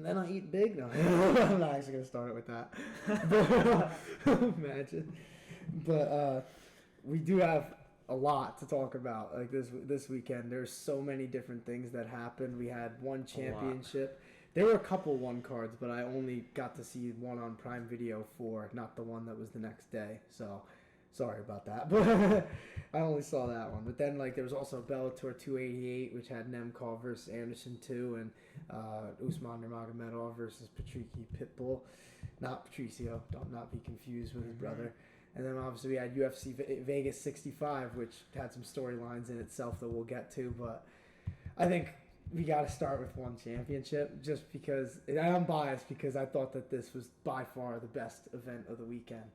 and then I eat big. No, I'm not actually gonna start it with that. But, imagine. But we do have a lot to talk about. Like this weekend, there's so many different things that happened. We had one championship. There were a couple one cards, but I only got to see one on Prime Video 4, not the one that was the next day. So, sorry about that. But I only saw that one. But then, like, there was also Bellator 288, which had Nemkov versus Anderson 2, and Usman Nurmagomedov versus Patricky Pitbull. Not Patricio. Don't not be confused with his brother. And then, obviously, we had UFC Vegas 65, which had some storylines in itself that we'll get to. But I think we got to start with one championship just because, and I'm biased because I thought that this was by far the best event of the weekend.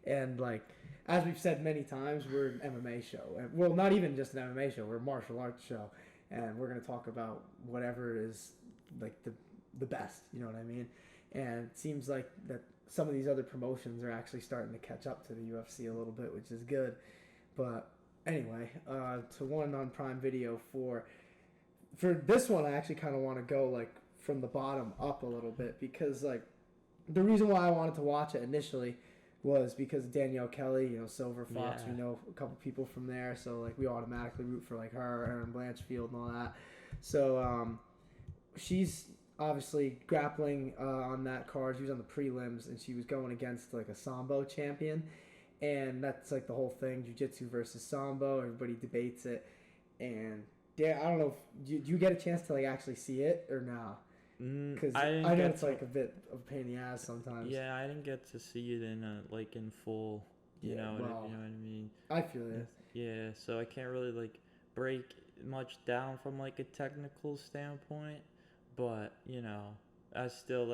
And, like, as we've said many times, we're an MMA show. And, well, not even just an MMA show. We're a martial arts show. And we're going to talk about whatever is, like, the best. You know what I mean? And it seems like that some of these other promotions are actually starting to catch up to the UFC a little bit, which is good. But anyway, to one on Prime Video for this one, I actually kind of want to go, like, from the bottom up a little bit because, like, the reason why I wanted to watch it initially was because Danielle Kelly, you know, Silver Fox, we know a couple people from there, so, like, we automatically root for, like, her, Erin Blanchfield and all that. So, she's obviously grappling on that card. She was on the prelims, and she was going against, like, a Sambo champion, and that's, like, the whole thing, jiu-jitsu versus Sambo. Everybody debates it, and yeah, I don't know if do you get a chance to, like, actually see it or no? Because I know it's like a bit of a pain in the ass sometimes. Yeah, I didn't get to see it in in full. You know what I mean? I feel it. Yeah, so I can't really, like, break much down from, like, a technical standpoint, but, you know, it's still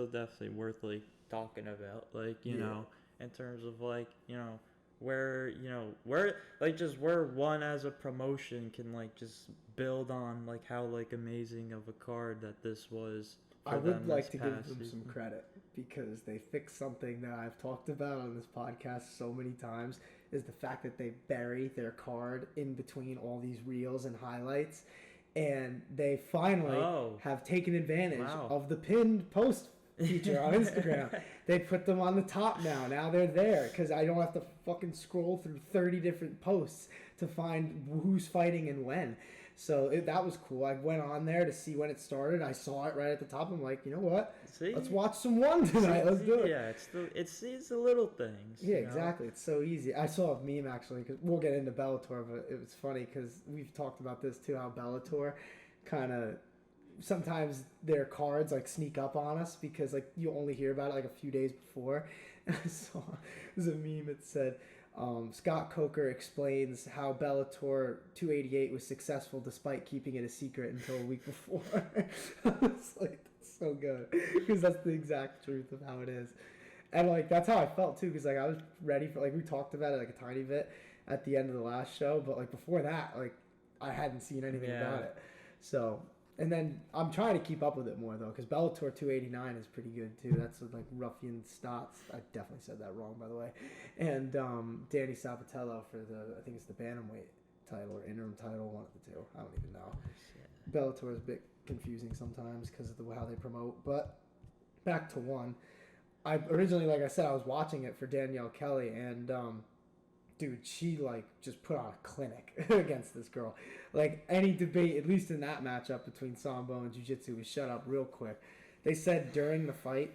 definitely worth, like, talking about, like, you know, in terms of, like, you know, where one as a promotion can, like, just build on, like, how, like, amazing of a card that this was. I would like to give them some credit because they fixed something that I've talked about on this podcast so many times, is the fact that they bury their card in between all these reels and highlights, and they finally have taken advantage of the pinned post feature on Instagram. They put them on the top now. Now they're there because I don't have to fucking scroll through 30 different posts to find who's fighting and when. So that was cool. I went on there to see when it started. I saw it right at the top. I'm like, you know what? Let's watch some one tonight. Let's do it. Yeah, it's the little things. Yeah, exactly. It's so easy. I saw a meme actually because we'll get into Bellator, but it was funny because we've talked about this too. How Bellator kind of sometimes their cards, like, sneak up on us because, like, you only hear about it, like, a few days before. And I saw there's a meme that said, Scott Coker explains how Bellator 288 was successful despite keeping it a secret until a week before. It's like, that's so good because that's the exact truth of how it is. And, like, that's how I felt too because, like, I was ready for, like, we talked about it, like, a tiny bit at the end of the last show, but, like, before that, like, I hadn't seen anything about it. So, and then I'm trying to keep up with it more though because Bellator 289 is pretty good too. That's with, like, Ruffian Stotts. I definitely said that wrong, by the way. And Danny Sabatello for I think it's the bantamweight title or interim title, one of the two. I don't even know. Bellator is a bit confusing sometimes because of how they promote. But back to one. I originally, like I said, I was watching it for Danielle Kelly, and dude, she, like, just put on a clinic against this girl. Like, any debate, at least in that matchup between Sambo and Jiu-Jitsu, was shut up real quick. They said during the fight,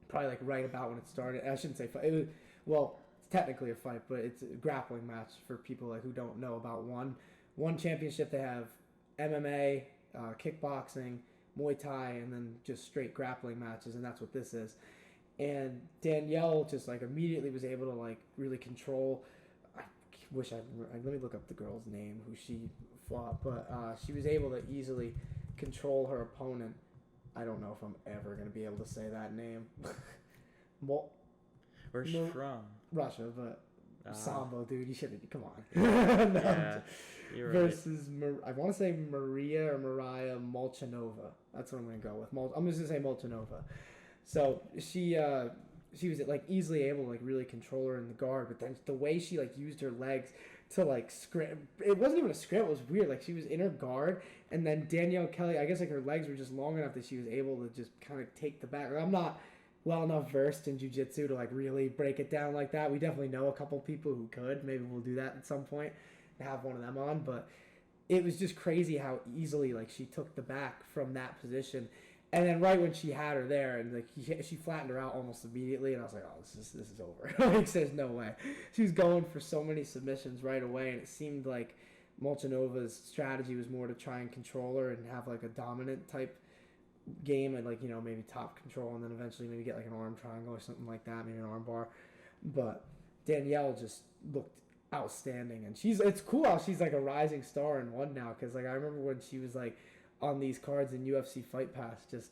probably, like, right about when it started, I shouldn't say fight, it was, well, it's technically a fight, but it's a grappling match for people, like, who don't know about one championship. They have MMA, kickboxing, Muay Thai, and then just straight grappling matches, and that's what this is. And Danielle just, like, immediately was able to, like, really control. Let me look up the girl's name who she fought, but she was able to easily control her opponent. I don't know if I'm ever going to be able to say that name. Where's she from? Russia, but Sambo, dude, you should have, come on. Yeah, you're right. Versus, I want to say Maria or Mariah Molchanova. That's what I'm going to go with. I'm just going to say Molchanova. So she was, like, easily able to, like, really control her in the guard, but then the way she, like, used her legs to like scram. It wasn't even a scramble. It was weird. Like she was in her guard, and then Danielle Kelly. I guess like her legs were just long enough that she was able to just kind of take the back. Like, I'm not well enough versed in jiu-jitsu to like really break it down like that. We definitely know a couple people who could. Maybe we'll do that at some point. Have one of them on, but it was just crazy how easily like she took the back from that position. And then right when she had her there, and like she flattened her out almost immediately, and I was like, "Oh, this is over." Like, there's no way. She was going for so many submissions right away, and it seemed like Molchanova's strategy was more to try and control her and have like a dominant type game, and like maybe top control, and then eventually maybe get like an arm triangle or something like that, maybe an arm bar. But Danielle just looked outstanding, and it's cool how she's like a rising star in one now, because like I remember when she was like on these cards in UFC Fight Pass, just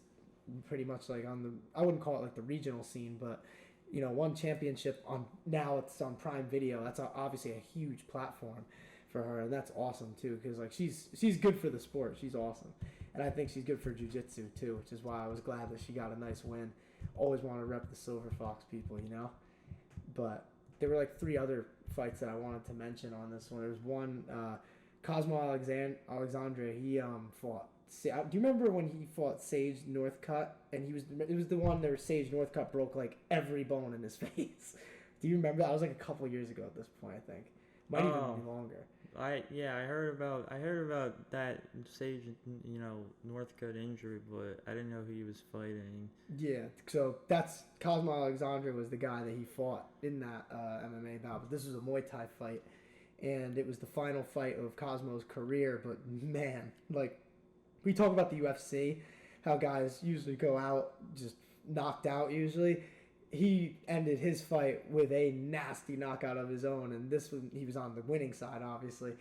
pretty much like on the, I wouldn't call it like the regional scene, but one championship on, now it's on Prime Video. That's obviously a huge platform for her, and that's awesome too, because like she's good for the sport. She's awesome, and I think she's good for jiu-jitsu too, which is why I was glad that she got a nice win. Always want to rep the Silver Fox people, but there were like 3 other fights that I wanted to mention on this one. There was one, Cosmo Alexandre. He fought. Do you remember when he fought Sage Northcutt? And it was the one where Sage Northcutt broke like every bone in his face. Do you remember that? It was like a couple of years ago at this point, I think. Might even be longer. I heard about that Sage Northcutt injury, but I didn't know who he was fighting. Yeah, so that's Cosmo Alexandre was the guy that he fought in that MMA bout. But this was a Muay Thai fight, and it was the final fight of Cosmo's career. But man, like we talk about the UFC, how guys usually go out just knocked out usually. He ended his fight with a nasty knockout of his own, and he was on the winning side, obviously.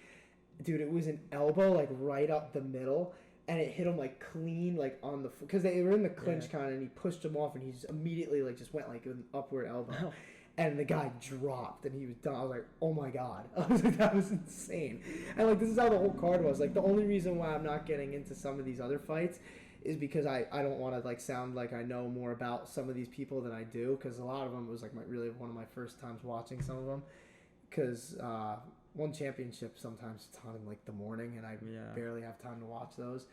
Dude, it was an elbow, like, right up the middle, and it hit him, like, clean, like, on the... Because they were in the clinch kind of, and he pushed him off, and he just immediately, like, just went, like, with an upward elbow. Oh. And the guy dropped, and he was done. I was like, oh, my God. I was like, that was insane. And, like, this is how the whole card was. Like, the only reason why I'm not getting into some of these other fights is because I don't want to like sound like I know more about some of these people than I do, because a lot of them was like really one of my first times watching some of them, because one championship sometimes it's on in like the morning and I barely have time to watch those,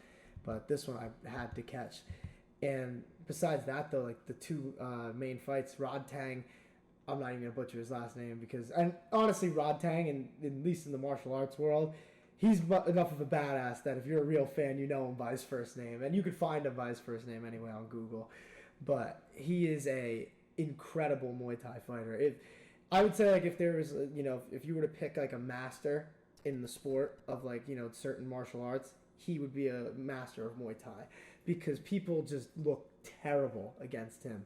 but this one I had to catch. And besides that though, like the 2 main fights, Rodtang, I'm not even gonna butcher his last name, because, and honestly Rodtang, and at least in the martial arts world, he's enough of a badass that if you're a real fan, you know him by his first name. And you could find him by his first name anyway on Google. But he is a incredible Muay Thai fighter. I would say, like, if there was, if you were to pick, like, a master in the sport of, like, certain martial arts, he would be a master of Muay Thai. Because people just look terrible against him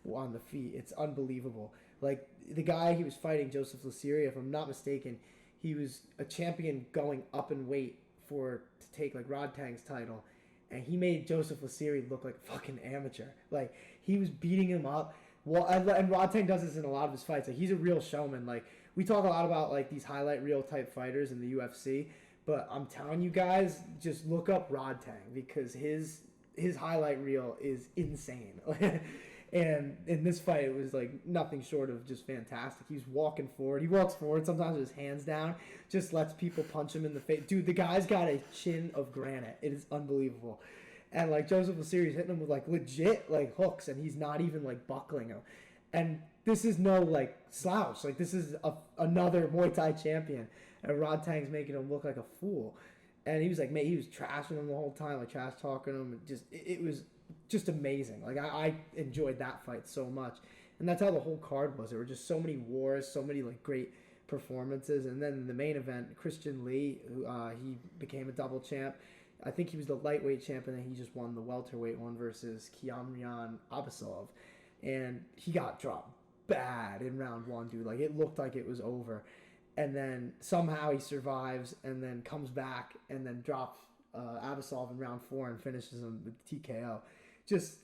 on the feet. It's unbelievable. Like, the guy he was fighting, Joseph Lasiri, if I'm not mistaken, he was a champion going up in weight to take like Rodtang's title, and he made Joseph Lasiri look like a fucking amateur. Like, he was beating him up. Well, and Rodtang does this in a lot of his fights. Like, he's a real showman. Like, we talk a lot about like these highlight reel type fighters in the UFC, but I'm telling you guys, just look up Rodtang, because his highlight reel is insane. And in this fight, it was like nothing short of just fantastic. He's walking forward. He walks forward sometimes with his hands down, just lets people punch him in the face. Dude, the guy's got a chin of granite. It is unbelievable. And like Joseph Lasiri's hitting him with like legit like hooks, and he's not even like buckling him. And this is no like slouch. Like, this is another Muay Thai champion, and Rodtang's making him look like a fool. And he was like, he was trashing him the whole time, like trash talking him. It was just amazing. Like, I enjoyed that fight so much, and that's how the whole card was. There were just so many wars, so many like great performances. And then in the main event, Christian Lee, he became a double champ. I think he was the lightweight champ, and then he just won the welterweight one versus Kiamrian Abasov, and he got dropped bad in round 1, dude. Like, it looked like it was over, and then somehow he survives and then comes back and then drops Abasov in round 4 and finishes him with TKO. Just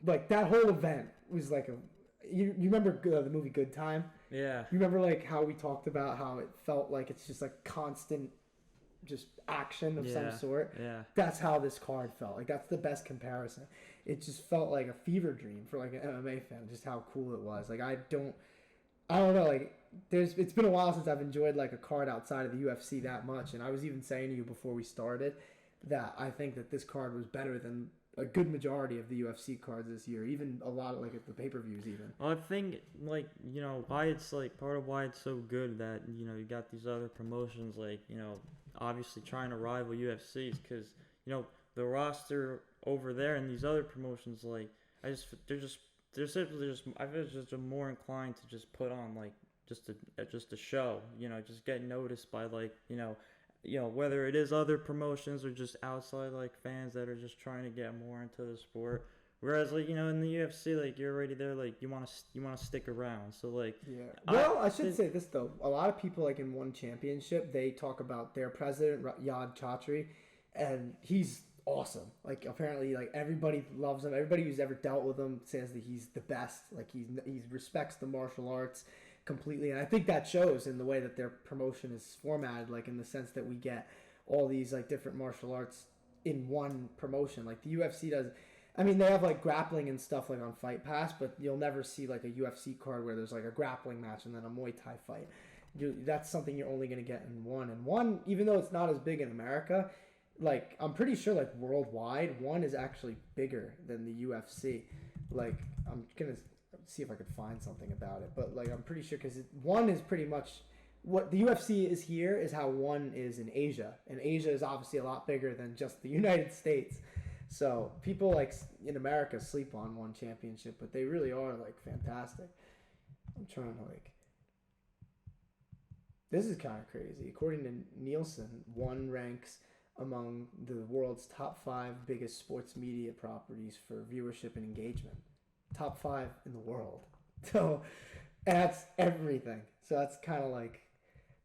like that whole event was like you remember the movie Good Time? Yeah. You remember like how we talked about how it felt like it's just like constant just action of some sort? Yeah. That's how this card felt. Like, that's the best comparison. It just felt like a fever dream for like an MMA fan, just how cool it was. Like, I don't know, like, it's been a while since I've enjoyed like a card outside of the UFC that much, and I was even saying to you before we started that I think that this card was better than a good majority of the UFC cards this year, even a lot of like at the pay-per-views even. Well, I think like why it's like part of why it's so good that you got these other promotions like obviously trying to rival UFC's because the roster over there and these other promotions like they're simply just I feel just more inclined to just put on like just a show, just get noticed by like whether it is other promotions or just outside like fans that are just trying to get more into the sport. Whereas like in the UFC, like you're already there, like you want to stick around. So like well, I should say this though. A lot of people like in one championship, they talk about their president Yad Chatri, and he's awesome. Like apparently, like everybody loves him. Everybody who's ever dealt with him says that he's the best. Like he respects the martial arts completely, and I think that shows in the way that their promotion is formatted. Like in the sense that we get all these like different martial arts in one promotion. Like the UFC does. I mean, they have like grappling and stuff like on Fight Pass, but you'll never see like a UFC card where there's like a grappling match and then a Muay Thai fight. That's something you're only going to get in one. And one, even though it's not as big in America, like I'm pretty sure like worldwide, one is actually bigger than the UFC. Like I'm going to see if I could find something about it, but like I'm pretty sure because one is pretty much what the UFC is here is how one is in Asia. And Asia is obviously a lot bigger than just the United States. So people like in America sleep on one championship, but they really are like fantastic. I'm trying to like. This is kind of crazy. According to Nielsen, one ranks among the world's top 5 biggest sports media properties for viewership and engagement. Top 5 in the world. So that's everything. So that's kind of like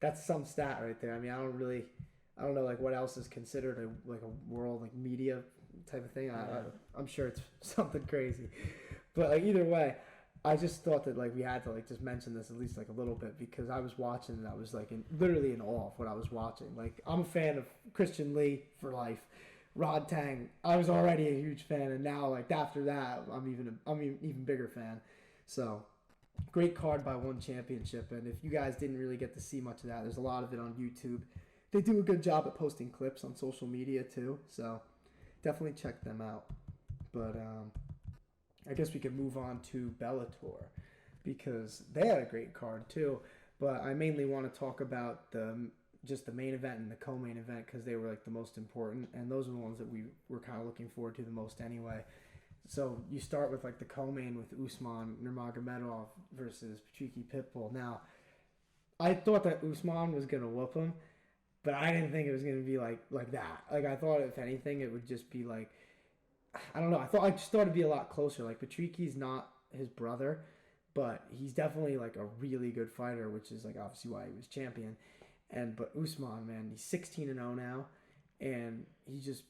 that's some stat right there. I mean, I don't know like what else is considered a world like media type of thing. I'm sure it's something crazy, but like either way, I just thought that like we had to like just mention this at least like a little bit because I was watching and I was like literally in awe of what I was watching. Like I'm a fan of Christian Lee for life. Rodtang, I was already a huge fan, and now like after that, I'm even bigger fan. So great card by one championship, and if you guys didn't really get to see much of that, there's a lot of it on YouTube. They do a good job at posting clips on social media too, so definitely check them out. But I guess we could move on to Bellator because they had a great card too. But I mainly want to talk about the main event and the co-main event because they were like the most important, and those are the ones that we were kind of looking forward to the most anyway. So you start with like the co-main with Usman Nurmagomedov versus Patricky Pitbull. Now, I thought that Usman was gonna whoop him, but I didn't think it was gonna be like that. Like I thought, if anything, it would just be like, I don't know. I just thought it'd be a lot closer. Like Patricky's not his brother, but he's definitely like a really good fighter, which is like obviously why he was champion. But Usman, man, he's 16-0 now, and he just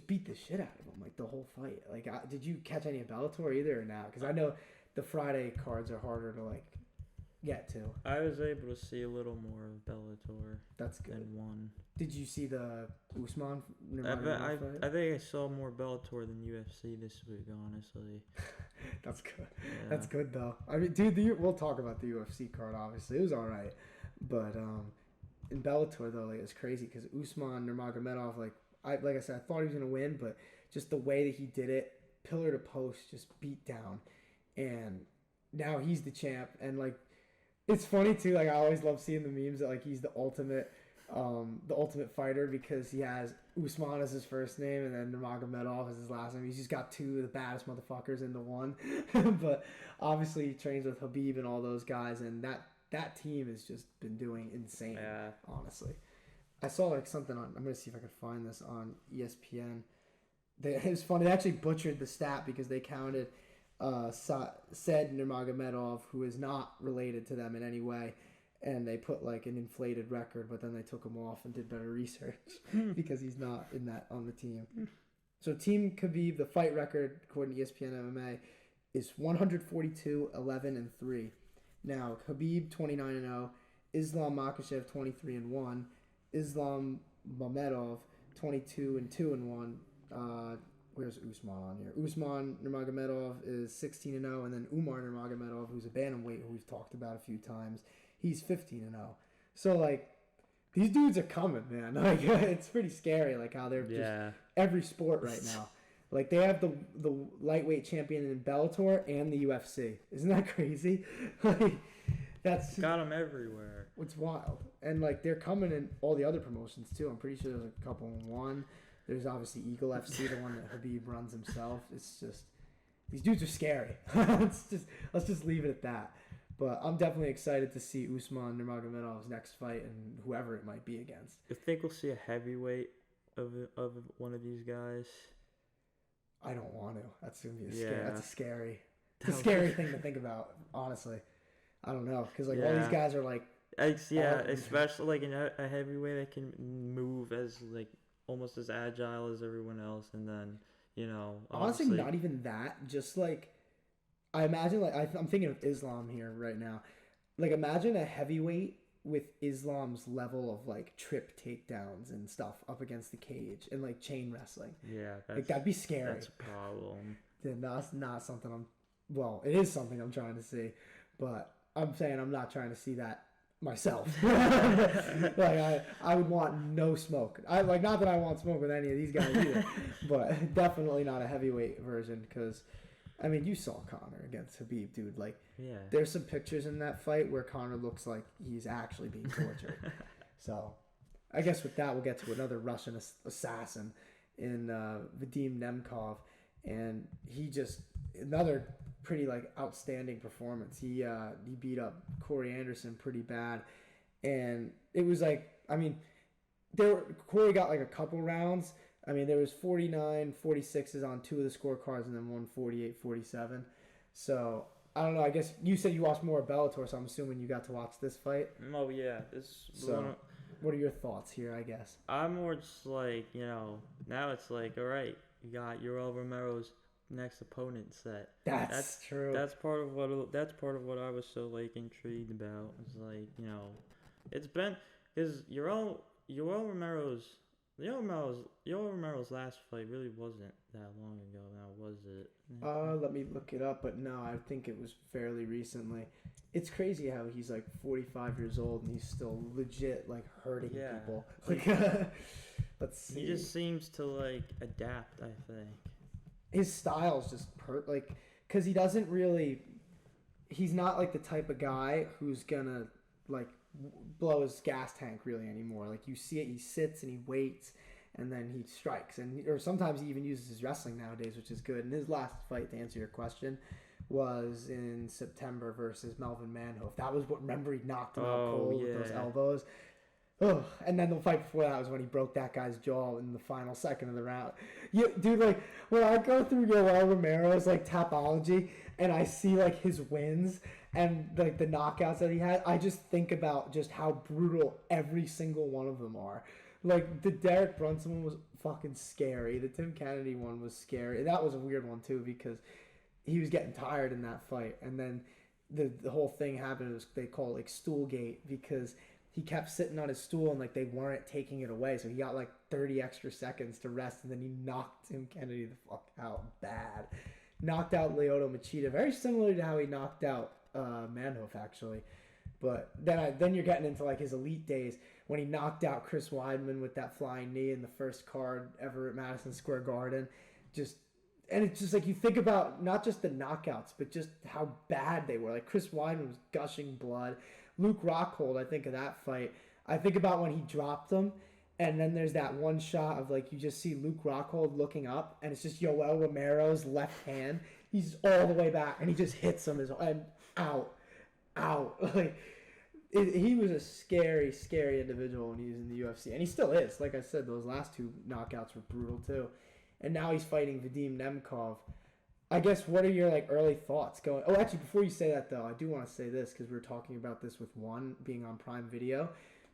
beat the shit out of him like the whole fight. Like, did you catch any of Bellator either or not? Because I know the Friday cards are harder to like get to. I was able to see a little more of Bellator. That's good. Than one. Did you see the Usman? I think I saw more Bellator than UFC this week, honestly. That's good. Yeah. That's good though. I mean, dude, we'll talk about the UFC card. Obviously, it was all right, but in Bellator though, like it's crazy because Usman Nurmagomedov, like I said, I thought he was gonna win, but just the way that he did it, pillar to post, just beat down, and now he's the champ. And like, it's funny too. Like I always love seeing the memes that like he's the ultimate fighter because he has Usman as his first name and then Nurmagomedov as his last name. He's just got two of the baddest motherfuckers into one. But obviously he trains with Khabib and all those guys, and that team has just been doing insane. Yeah. Honestly, I saw like something on. I'm gonna see if I can find this on ESPN. It was funny. They actually butchered the stat because they counted said Nurmagomedov, who is not related to them in any way, and they put like an inflated record, but then they took him off and did better research because he's not on the team. So Team Khabib, the fight record according to ESPN MMA, is 142-11-3. Now Khabib 29-0, Islam Makhachev 23-1, Islam Mamedov 22-2-1. Where's Usman on here? Usman Nurmagomedov is 16-0, and then Umar Nurmagomedov, who's a bantamweight who we've talked about a few times, He's 15-0. So like, these dudes are coming, man. Like, it's pretty scary, like how they're just every sport right now. Like, they have the lightweight champion in Bellator and the UFC. Isn't that crazy? Like, that's got them everywhere. It's wild. And like, they're coming in all the other promotions too. I'm pretty sure there's a couple in one. There's obviously Eagle FC, the one that Khabib runs himself. It's just, these dudes are scary. Let's just leave it at that. But I'm definitely excited to see Usman Nurmagomedov's next fight and whoever it might be against. I think we'll see a heavyweight of one of these guys. I don't want to. That's gonna be a scary thing to think about. Honestly, I don't know, because like all these guys are like. Especially like in a heavyweight that can move as like almost as agile as everyone else, and then honestly not even that. Just like. I imagine, like, I'm thinking of Islam here right now. Like, imagine a heavyweight with Islam's level of, like, trip takedowns and stuff up against the cage and, like, chain wrestling. Yeah. That'd be scary. That's a problem. Then that's not something well, it is something I'm trying to see. But I'm saying I'm not trying to see that myself. Like, I would want no smoke. Not that I want smoke with any of these guys either. But definitely not a heavyweight version, because... I mean, you saw Conor against Khabib, dude. Like, there's some pictures in that fight where Conor looks like he's actually being tortured. So, I guess with that, we'll get to another Russian assassin in Vadim Nemkov. And he just, another pretty, like, outstanding performance. He beat up Corey Anderson pretty bad. And it was like, I mean, Corey got, like, a couple rounds. I mean, there was 49-46s on two of the scorecards and then one 48-47. So, I don't know. I guess you said you watched more of Bellator, so I'm assuming you got to watch this fight. Oh, yeah. What are your thoughts here, I guess? I'm more just like, now it's like, all right, you got Romero's next opponent set. That's true. That's part of what I was so, like, intrigued about. It's like, it's been, because Romero's last fight really wasn't that long ago now, was it? Let me look it up, but no, I think it was fairly recently. It's crazy how he's like 45 years old and he's still legit like hurting people. Like, let's see. He just seems to like adapt, I think. His style's just because he doesn't really, he's not like the type of guy who's gonna like blow his gas tank really anymore. Like, you see it, he sits and he waits and then he strikes, or sometimes he even uses his wrestling nowadays, which is good. And his last fight, to answer your question, was in September versus Melvin Manhoef. That was what, remember, he knocked him out cold with those elbows. Oh, and then the fight before that was when he broke that guy's jaw in the final second of the round. Dude, like, when I go through Yoel Romero's like Tapology and I see like his wins and like the knockouts that he had, I just think about just how brutal every single one of them are. Like, the Derek Brunson one was fucking scary. The Tim Kennedy one was scary. That was a weird one too, because he was getting tired in that fight, and then the whole thing happened. It was, they call it like Stoolgate, because he kept sitting on his stool and like they weren't taking it away, so he got like 30 extra seconds to rest, and then he knocked Tim Kennedy the fuck out bad. Knocked out Lyoto Machida, very similar to how he knocked out Manhoef actually. But then you're getting into like his elite days when he knocked out Chris Weidman with that flying knee in the first card ever at Madison Square Garden. And it's just like, you think about not just the knockouts, but just how bad they were. Like, Chris Weidman was gushing blood. Luke Rockhold, I think of that fight. I think about when he dropped him, and then there's that one shot of like, you just see Luke Rockhold looking up, and it's just Yoel Romero's left hand. He's all the way back, and he just hits him and out. Like, he was a scary, scary individual when he was in the UFC, and he still is. Like I said, those last two knockouts were brutal too, and now he's fighting Vadim Nemkov. I guess, what are your like early thoughts going? Oh, actually, before you say that though, I do want to say this, because we were talking about this with One being on Prime Video.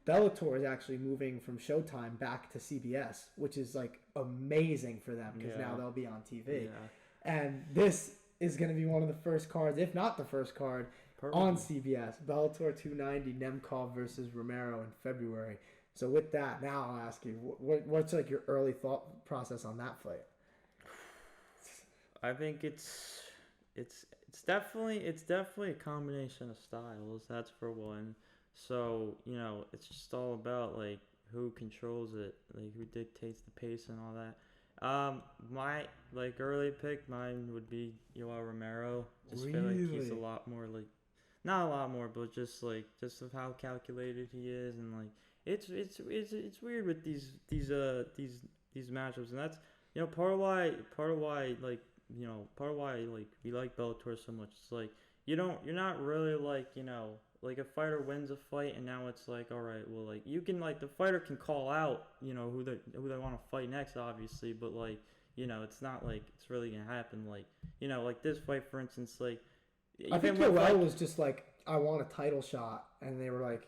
Bellator is actually moving from Showtime back to CBS, which is like amazing for them, because now they'll be on TV. And this is going to be one of the first cards, if not the first card, on CBS. Bellator 290, Nemkov versus Romero in February. So with that, now I'll ask you, what's like your early thought process on that fight? I think it's definitely a combination of styles. That's for one. So, you know, it's just all about, like, who controls it, like, who dictates the pace and all that. My, like, early pick, mine would be Yoel Romero. Just feel like he's a Really? lot more, like, not a lot more, but just, like, just of how calculated he is. And, like, it's weird with these matchups. And that's, you know, part of why, like, you know, part of why, like, we like Bellator so much. It's like, you're not really, like, you know, like, a fighter wins a fight and now it's like, all right, well, like, you can, like, the fighter can call out, you know, who they want to fight next, obviously, but, like, you know, it's not like it's really gonna happen. Like, you know, like this fight, for instance, like, I think even with, Yoel like, was just like, I want a title shot, and they were like,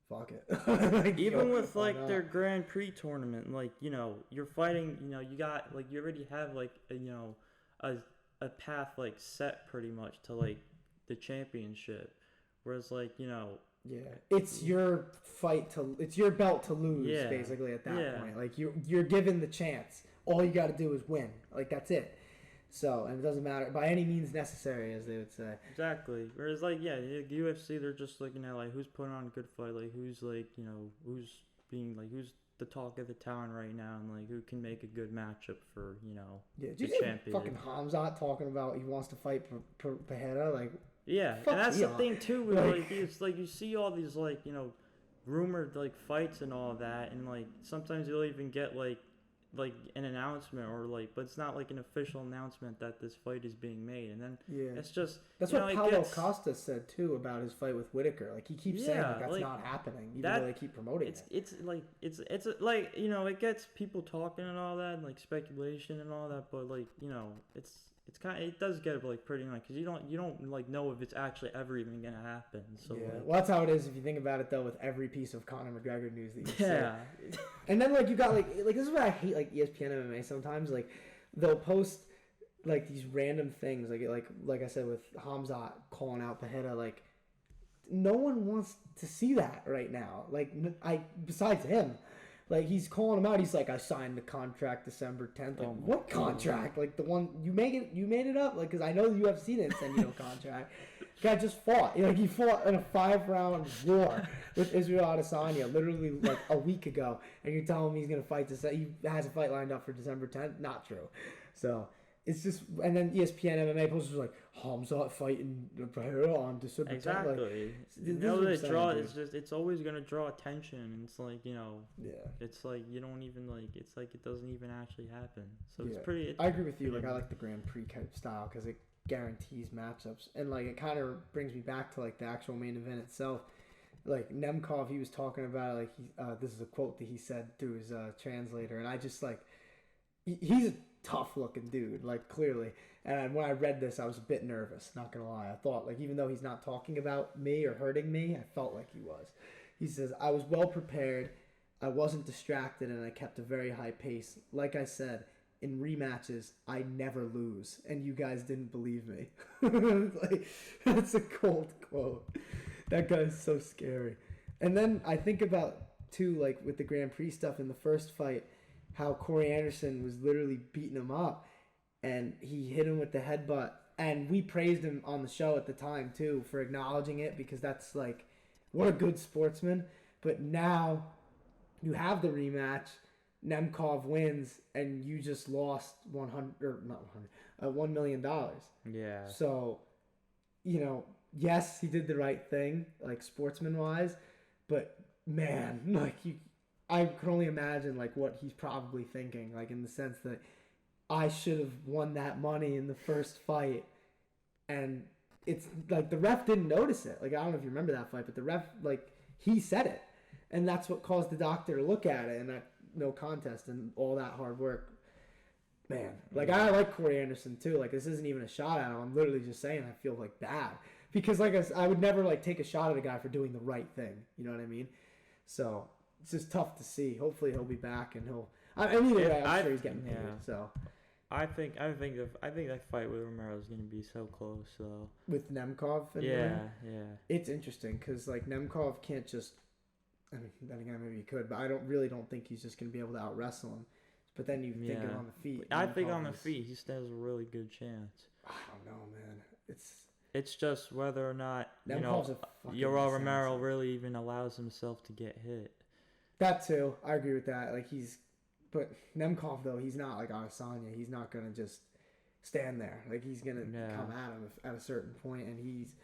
fuck it. Like, even yo, with, why like, their not? Grand Prix tournament, like, you know, you're fighting, you know, you got, like, you already have, like, you know, a a path, like, set pretty much to, like, the championship, whereas, like, you know, Yeah, it's your it's your belt to lose, yeah, basically, at that yeah. point. Like, you're given the chance. All you got to do is win. Like, that's it. So, and it doesn't matter by any means necessary, as they would say. Exactly. Whereas, like, yeah, the UFC, they're just looking at, like, who's putting on a good fight, like, who's, like, you know, who's the talk of the town right now, and, like, who can make a good matchup for, you know, Yeah, did the you hear champion. fucking Hamzat talking about he wants to fight Pajeda? Like, Yeah, fuck and that's the Leon. thing too. With, Like, like, it's like you see all these, like, you know, rumored, like, fights and all that, and, like, sometimes you'll even get, like an announcement, or, like, but it's not like an official announcement that this fight is being made, and then yeah. it's just, That's you what know, it Paulo gets, Costa said too about his fight with Whitaker. Like, he keeps saying yeah, like that's like, not happening, even that though they keep promoting it. it's like it's like, you know, it gets people talking and all that, and, like, speculation and all that, but, like, you know, it's kind of, it does get, like, pretty annoying because you don't like know if it's actually ever even gonna happen. So, Yeah, like, well, that's how it is if you think about it, though, with every piece of Conor McGregor news that you see. yeah, And then, like, you got, like this is what I hate, like, ESPN MMA sometimes. Like, they'll post, like, these random things, like I said, with Hamzat calling out Pajeda. Like, no one wants to see that right now. Like, besides him. Like, he's calling him out. He's like, I signed the contract December 10th. Like, oh my what God. contract? Like, the one you made it up. Like, because I know the UFC didn't send you no contract. Guy just fought. Like, he fought in a 5-round war with Israel Adesanya literally like a week ago, and you're telling me he's gonna fight he has a fight lined up for December 10th? Not true. So it's just, and then ESPN MMA posters like Hamzat fighting Pereira on December 10th. Exactly. Like, You know, it's just, it's always gonna draw attention, and it's like, you know, yeah. it's like you don't even, like, it's like it doesn't even actually happen. So Yeah. it's pretty. I agree with you. Like, pretty- I like the Grand Prix style because it guarantees matchups, and, like, it kind of brings me back to, like, the actual main event itself. Like, Nemkov, he was talking about, like, this is a quote that he said through his translator, and I just, like, he's a tough looking dude, like, clearly. And when I read this, I was a bit nervous, not gonna lie. I thought, like, even though he's not talking about me or hurting me, I felt like he was. He says, I was well prepared, I wasn't distracted, and I kept a very high pace. Like I said, in rematches, I never lose, and you guys didn't believe me. Like, that's a cold quote. That guy's so scary. And then I think about, too, like, with the Grand Prix stuff in the first fight, how Corey Anderson was literally beating him up, and he hit him with the headbutt. And we praised him on the show at the time, too, for acknowledging it, because that's, like, what a good sportsman. But now you have the rematch, Nemkov wins, and you just lost $1 million. Yeah. So, you know, yes, he did the right thing, like, sportsman-wise, but, man, like, I can only imagine, like, what he's probably thinking, like, in the sense that I should have won that money in the first fight, and it's, like, the ref didn't notice it. Like, I don't know if you remember that fight, but the ref, like, he said it, and that's what caused the doctor to look at it, and that no contest and all that hard work. Man, like, I like Corey Anderson, too. Like, this isn't even a shot at him. I'm literally just saying I feel, like, bad. Because, like, I would never, like, take a shot at a guy for doing the right thing. You know what I mean? So, it's just tough to see. Hopefully he'll be back, and either way, I'm sure he's getting paid. Yeah. So, I think that fight with Romero is gonna be so close. So with Nemkov and yeah. it's interesting because, like, Nemkov can't just, I mean, then again, maybe he could, but I don't think he's just going to be able to out-wrestle him. But then you think it on the feet. I think on the feet he stands a really good chance. I don't know, man. It's It's just whether or not, Nemkov's a fucking Yoel assassin. Romero really even allows himself to get hit. That too, I agree with that. Like but Nemkov though, he's not like Adesanya. He's not gonna just stand there. Like he's gonna come at him at a certain point, and he's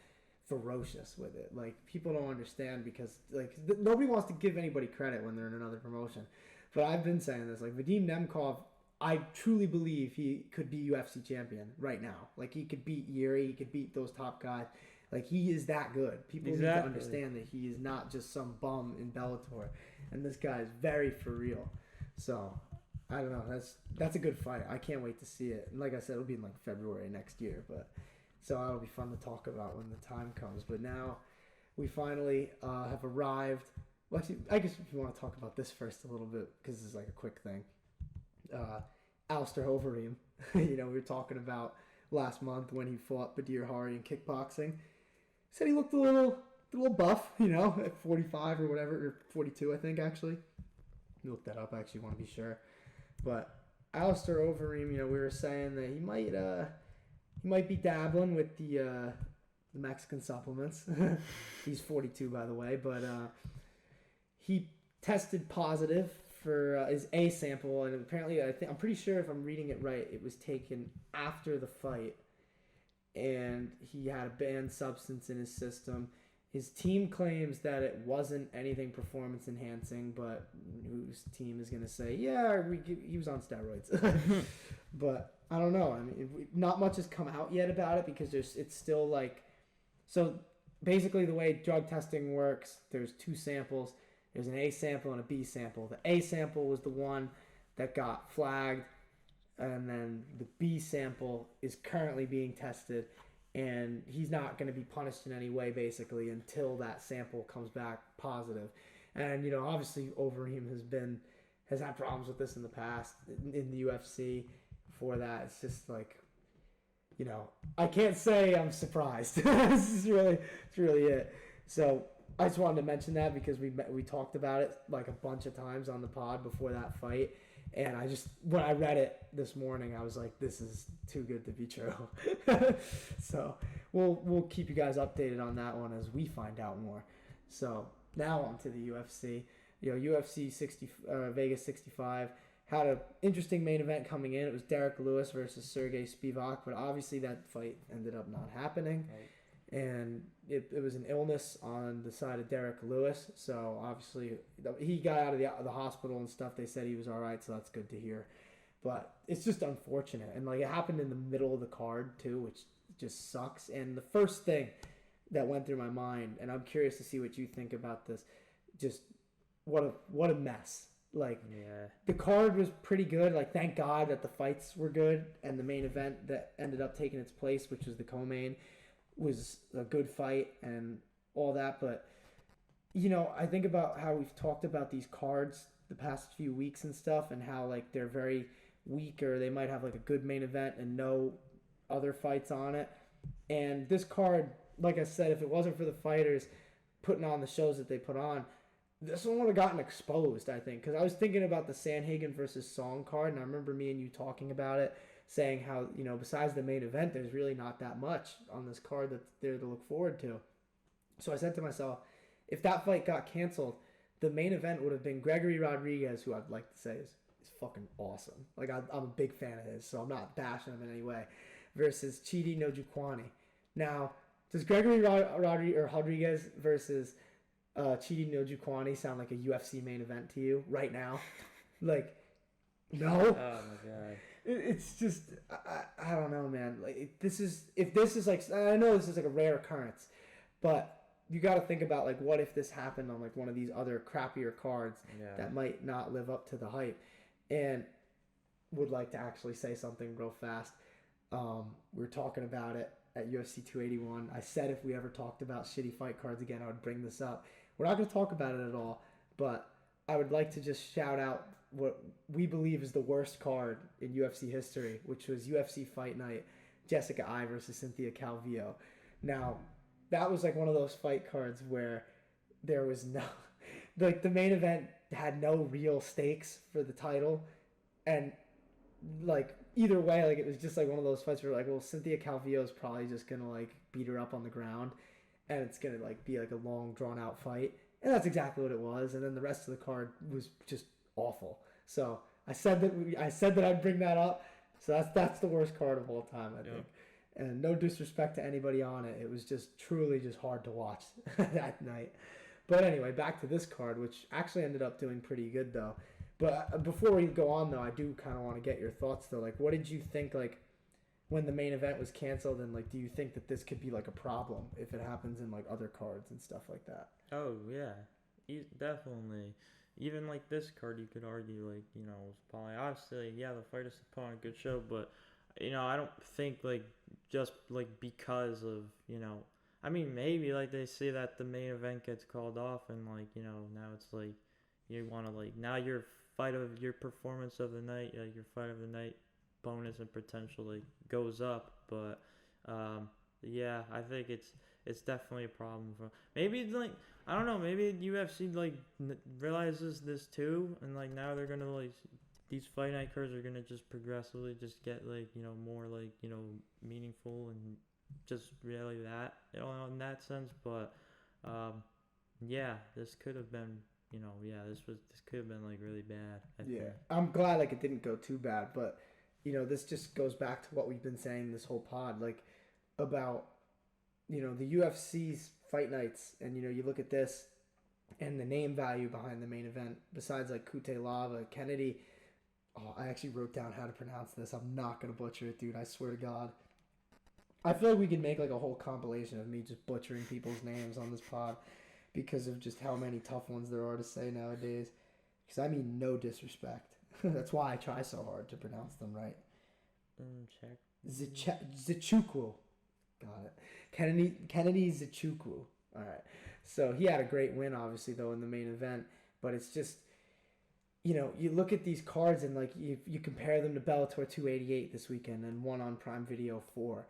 ferocious with it. Like people don't understand because like nobody wants to give anybody credit when they're in another promotion. But I've been saying this. Like Vadim Nemkov, I truly believe he could be UFC champion right now. Like he could beat Yuri, he could beat those top guys. Like he is that good. People need to understand that he is not just some bum in Bellator, and this guy is very for real. So I don't know. That's a good fight. I can't wait to see it. And like I said, it'll be in like February next year. But so that'll be fun to talk about when the time comes. But now we finally have arrived. Well, actually, I guess if you want to talk about this first a little bit, because this is like a quick thing. Alistair Overeem, we were talking about last month when he fought Badir Hari in kickboxing. Said he looked a little buff, at 45 or whatever, or 42, I think, actually. You looked that up, I actually want to be sure. But Alistair Overeem, we were saying that he might be dabbling with the Mexican supplements. He's 42, by the way, but he tested positive for his A sample, and apparently, I'm pretty sure if I'm reading it right, it was taken after the fight, and he had a banned substance in his system. His team claims that it wasn't anything performance enhancing, but whose team is going to say, yeah, he was on steroids. But I don't know. I mean, not much has come out yet about it because it's still like, so basically the way drug testing works, there's two samples. There's an A sample and a B sample. The A sample was the one that got flagged, and then the B sample is currently being tested. And he's not going to be punished in any way, basically, until that sample comes back positive. And, obviously, Overeem has had problems with this in the past in the UFC. Before that, it's just like, I can't say I'm surprised. This is really it. So I just wanted to mention that because we talked about it like a bunch of times on the pod before that fight. And when I read it this morning, I was like, this is too good to be true. So we'll keep you guys updated on that one as we find out more. So now on to the UFC. UFC Vegas 65 had an interesting main event coming in. It was Derek Lewis versus Sergey Spivak, but obviously that fight ended up not happening. Right. And it was an illness on the side of Derek Lewis, so obviously he got out of the hospital and stuff. They said he was all right, so that's good to hear. But it's just unfortunate, and like it happened in the middle of the card too, which just sucks. And the first thing that went through my mind, and I'm curious to see what you think about this, just what a mess. Like the card was pretty good. Like thank God that the fights were good, and the main event that ended up taking its place, which was the co-main, was a good fight and all that. But I think about how we've talked about these cards the past few weeks and stuff, and how like they're very weak, or they might have like a good main event and no other fights on it. And this card, like I said, if it wasn't for the fighters putting on the shows that they put on, this one would have gotten exposed, I think. Because I was thinking about the Sandhagen versus Song card, and I remember me and you talking about it, saying how, besides the main event, there's really not that much on this card that's there to look forward to. So I said to myself, if that fight got canceled, the main event would have been Gregory Rodriguez, who I'd like to say is fucking awesome. Like, I'm a big fan of his, so I'm not bashing him in any way, versus Chidi Njokuani. Now, does Gregory Rodriguez versus Chidi Njokuani sound like a UFC main event to you right now? Like, no? Oh, my God. It's just, I don't know, man. Like if this is like, I know this is like a rare occurrence, but you got to think about like, what if this happened on like one of these other crappier cards that might not live up to the hype. And would like to actually say something real fast. We were talking about it at UFC 281. I said if we ever talked about shitty fight cards again, I would bring this up. We're not going to talk about it at all, but I would like to just shout out what we believe is the worst card in UFC history, which was UFC Fight Night, Jessica Eye versus Cynthia Calvillo. Now, that was like one of those fight cards where there was no, like the main event had no real stakes for the title, and like either way, like it was just like one of those fights where like, well, Cynthia Calvillo's probably just gonna like beat her up on the ground, and it's gonna like be like a long drawn out fight, and that's exactly what it was. And then the rest of the card was just awful. So I said that I'd bring that up. So that's the worst card of all time, I think. And no disrespect to anybody on it, it was just truly just hard to watch that night. But anyway, back to this card, which actually ended up doing pretty good though. But before we go on though, I do kind of want to get your thoughts though. Like, what did you think like when the main event was canceled, and like, do you think that this could be like a problem if it happens in like other cards and stuff like that? Oh yeah, definitely. Even like this card, you could argue like, you know, it's probably obviously, yeah, the fighters put on a good show, but you know, I don't think like just like because of, you know, I mean, maybe like they say that the main event gets called off, and like, you know, now it's like you want to like, now your performance of the night, like your fight of the night bonus and potential like goes up. But yeah, I think it's definitely a problem for maybe like, I don't know, maybe UFC like realizes this too, and like now they're gonna like, these fight night cards are gonna just progressively just get like, you know, more like, you know, meaningful and just really that, you know, in that sense. But yeah, this could have been, you know, yeah, this could have been like really bad, I think. I'm glad like it didn't go too bad, but you know, this just goes back to what we've been saying this whole pod, like about, you know, the UFC's fight nights, and you know, you look at this and the name value behind the main event, besides like Cutelaba, Kennedy. Oh, I actually wrote down how to pronounce this. I'm not gonna butcher it, dude. I swear to God. I feel like we could make like a whole compilation of me just butchering people's names on this pod because of just how many tough ones there are to say nowadays. Because I mean no disrespect. That's why I try so hard to pronounce them right. Check. Nzechukwu. Got it. Kennedy Nzechukwu. All right. So he had a great win, obviously, though, in the main event. But it's just, you know, you look at these cards and like you compare them to Bellator 288 this weekend and one on Prime Video 4.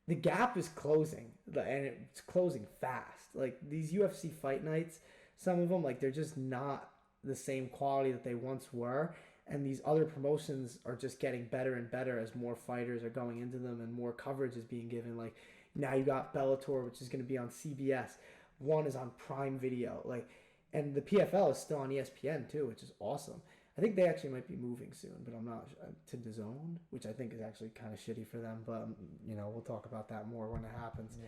The gap is closing, and it's closing fast. Like these UFC fight nights, some of them, like they're just not the same quality that they once were. And these other promotions are just getting better and better as more fighters are going into them and more coverage is being given. Like now you got Bellator, which is going to be on CBS. One is on Prime Video. Like, and the PFL is still on ESPN too, which is awesome. I think they actually might be moving soon, but I'm not to DAZN, which I think is actually kind of shitty for them. But you know, we'll talk about that more when it happens. Yeah.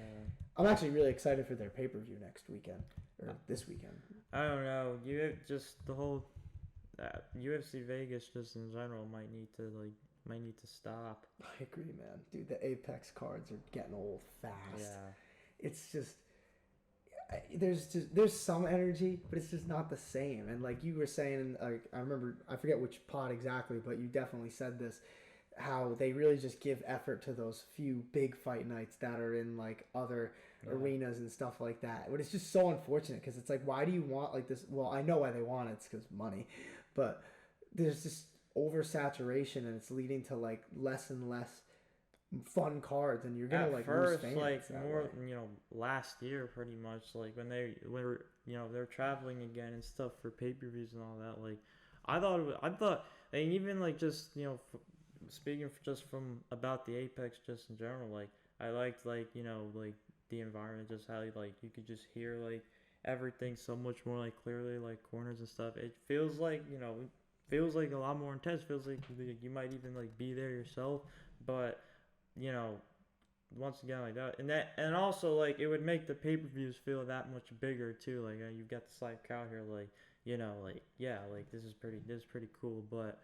I'm actually really excited for their pay-per-view next weekend or this weekend. I don't know. You just the whole UFC Vegas just in general might need to stop. I agree, man. Dude, the Apex cards are getting old fast. Yeah. It's just there's some energy, but it's just not the same. And like you were saying, like I remember, I forget which pod exactly, but you definitely said this, how they really just give effort to those few big fight nights that are in like other arenas and stuff like that. But it's just so unfortunate because it's like, why do you want like this? Well, I know why they want it. It's because money, but there's just oversaturation, and it's leading to like less and less fun cards, and you're gonna at like first, lose fans like more, way. you know, last year pretty much, like when they were, you know, they're traveling again and stuff for pay-per-views and all that. Like I thought like, even like just, you know, speaking just from about the Apex just in general, like I liked like, you know, like the environment, just how like you could just hear like everything so much more like clearly, like corners and stuff. It feels like, you know, feels like a lot more intense. Feels like you might even like be there yourself, but you know, once again like that, and also like it would make the pay-per-views feel that much bigger too. Like you've got this live crowd here, like, you know, like yeah, like this is pretty cool. But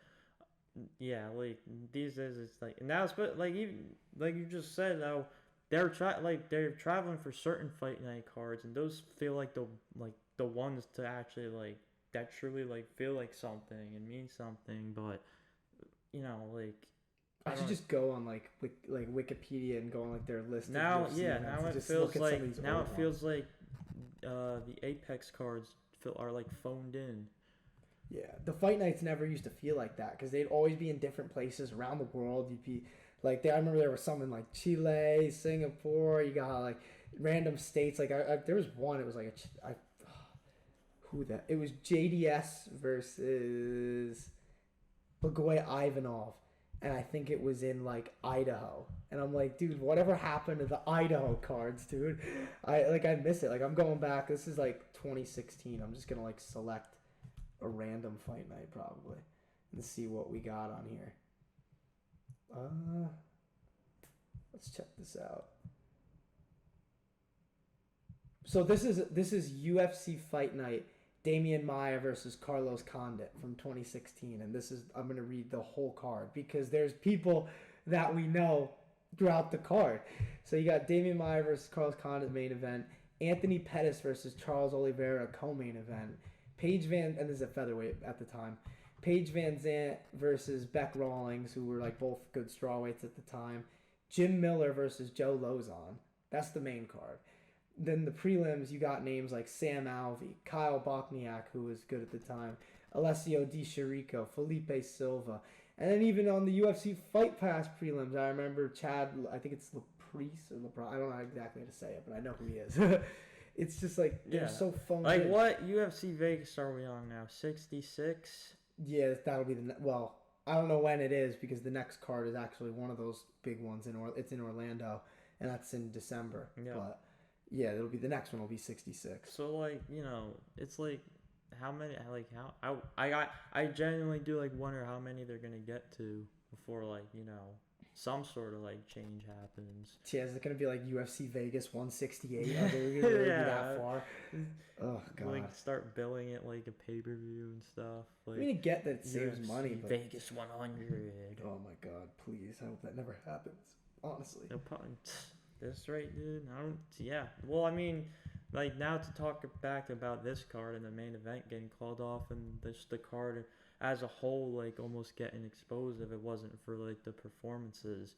yeah, like these days it's like, and now it's, but like even like you just said though, they're traveling for certain fight night cards, and those feel like the ones to actually like that truly like feel like something and mean something. But you know, like I should just go on like Wikipedia and go on like their list. Now, of yeah, now it feels like the Apex cards are like phoned in. Yeah, the fight nights never used to feel like that because they'd always be in different places around the world. You'd be like, I remember there was some in like Chile, Singapore. You got like random states. Like there was one. It was like it was JDS versus Bagoy Ivanov. and I think it was in like Idaho. And I'm like, dude, whatever happened to the Idaho cards, dude? I miss it. Like, I'm going back. This is like 2016. I'm just gonna like select a random fight night probably and see what we got on here. Let's check this out. So this is UFC Fight Night, Damian Maia versus Carlos Condit from 2016, and I'm gonna read the whole card because there's people that we know throughout the card. So you got Damian Maia versus Carlos Condit main event, Anthony Pettis versus Charles Oliveira co-main event, and this is a featherweight at the time, Paige Van Zant versus Beck Rawlings, who were like both good strawweights at the time, Jim Miller versus Joe Lozon. That's the main card. Then the prelims, you got names like Sam Alvey, Kyle Bochniak, who was good at the time, Alessio Di Chirico, Felipe Silva. And then even on the UFC Fight Pass prelims, I remember Chad, I think it's Laprice or LeBron. I don't know exactly how to say it, but I know who he is. It's just like, they're so phoned like in. What UFC Vegas are we on now? 66? Yeah, that'll be well, I don't know when it is because the next card is actually one of those big ones. It's in Orlando, and that's in December. Yeah. But yeah, it'll be the next one will be 66. So like, it's like how many I genuinely do like wonder how many they're gonna get to before like, some sort of like change happens. Yeah, is it gonna be like UFC Vegas 168? Are they gonna really be that far? Oh god. Like start billing it like a pay-per-view and stuff. Like, I mean, I get that it saves money, but Vegas 100. Oh my god, please! I hope that never happens. Honestly. No problem. That's right, dude. Yeah. Well, I mean, like now to talk back about this card and the main event getting called off and the card as a whole, like almost getting exposed if it wasn't for like the performances.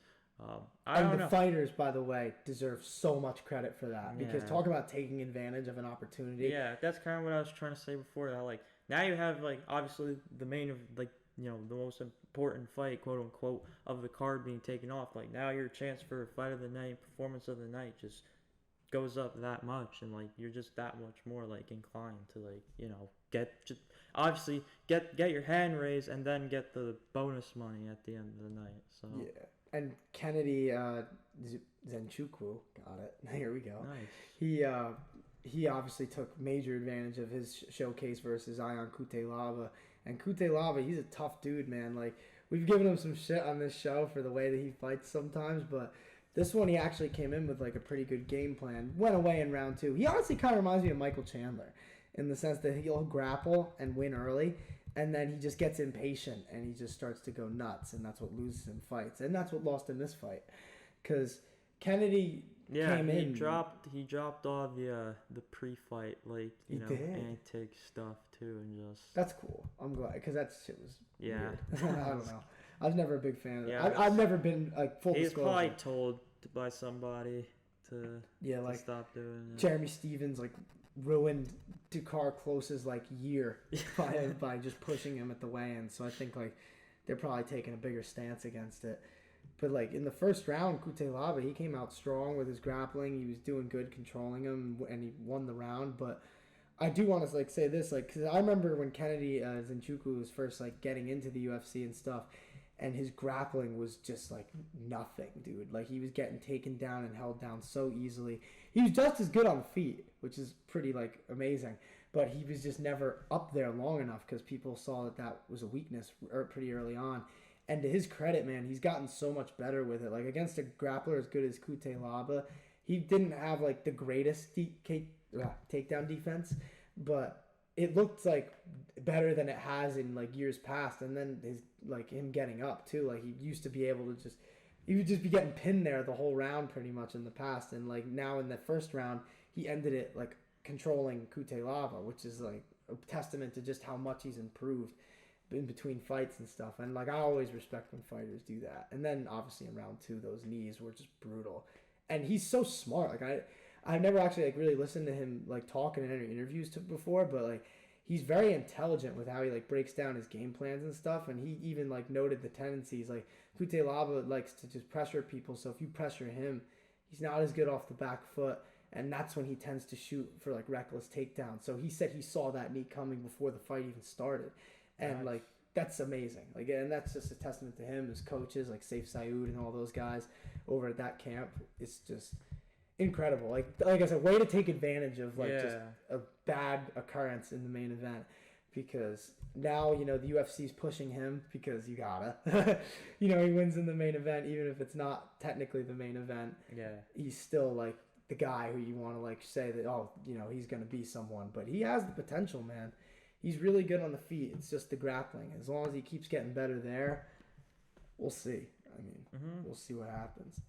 I don't know. Fighters, by the way, deserve so much credit for that because talk about taking advantage of an opportunity. Yeah, that's kind of what I was trying to say before. That like now you have like obviously the main of like the most important fight, quote unquote, of the card being taken off. Like now your chance for a fight of the night, performance of the night just goes up that much, and like you're just that much more like inclined to like get your hand raised and then get the bonus money at the end of the night. So yeah. And Kennedy Nzechukwu, got it. Here we go. Nice. He obviously took major advantage of his showcase versus Ion Cutelaba. And Cutelaba, he's a tough dude, man. Like, we've given him some shit on this show for the way that he fights sometimes, but this one he actually came in with like a pretty good game plan. Went away in round 2. He honestly kind of reminds me of Michael Chandler in the sense that he'll grapple and win early, and then he just gets impatient and he just starts to go nuts, and that's what loses him fights, and that's what lost him this fight, because Kennedy came in. He dropped all the pre-fight antic stuff too, and just that's cool. I'm glad because that shit was weird. I don't know. I was never a big fan of it. I've never been like full disclosure. He's probably told by somebody to stop doing it. Jeremy Stevens like ruined Dakar Close's like year by just pushing him at the weigh-in. So I think like they're probably taking a bigger stance against it. But like in the first round, Cutelaba, he came out strong with his grappling. He was doing good, controlling him, and he won the round. But I do want to like say this, like, because I remember when Kennedy Nzechukwu was first like getting into the UFC and stuff, and his grappling was just like nothing, dude. Like he was getting taken down and held down so easily. He was just as good on feet, which is pretty like amazing. But he was just never up there long enough because people saw that was a weakness pretty early on. And to his credit, man, he's gotten so much better with it. Like against a grappler as good as Cutelaba, he didn't have like the greatest takedown defense, but it looked like better than it has in like years past. And then him getting up too, like he used to be able to he would just be getting pinned there the whole round pretty much in the past. And like now in the first round, he ended it like controlling Cutelaba, which is like a testament to just how much he's improved in between fights and stuff. And like I always respect when fighters do that. And then obviously in round 2, those knees were just brutal. And he's so smart. Like I've never actually like really listened to him like talking in any interviews before, but like he's very intelligent with how he like breaks down his game plans and stuff. And he even like noted the tendencies. Like Cutelaba likes to just pressure people, so if you pressure him, he's not as good off the back foot, and that's when he tends to shoot for like reckless takedowns. So he said he saw that knee coming before the fight even started. And like that's amazing. Like, and that's just a testament to him, his coaches, like Saif Sayoud and all those guys over at that camp. It's just incredible. Like I said, way to take advantage of just a bad occurrence in the main event, because now the UFC's pushing him because you gotta. He wins in the main event, even if it's not technically the main event. Yeah, he's still like the guy who you want to say that he's gonna be someone, but he has the potential, man. He's really good on the feet. It's just the grappling. As long as he keeps getting better there, we'll see. I mean, we'll see what happens.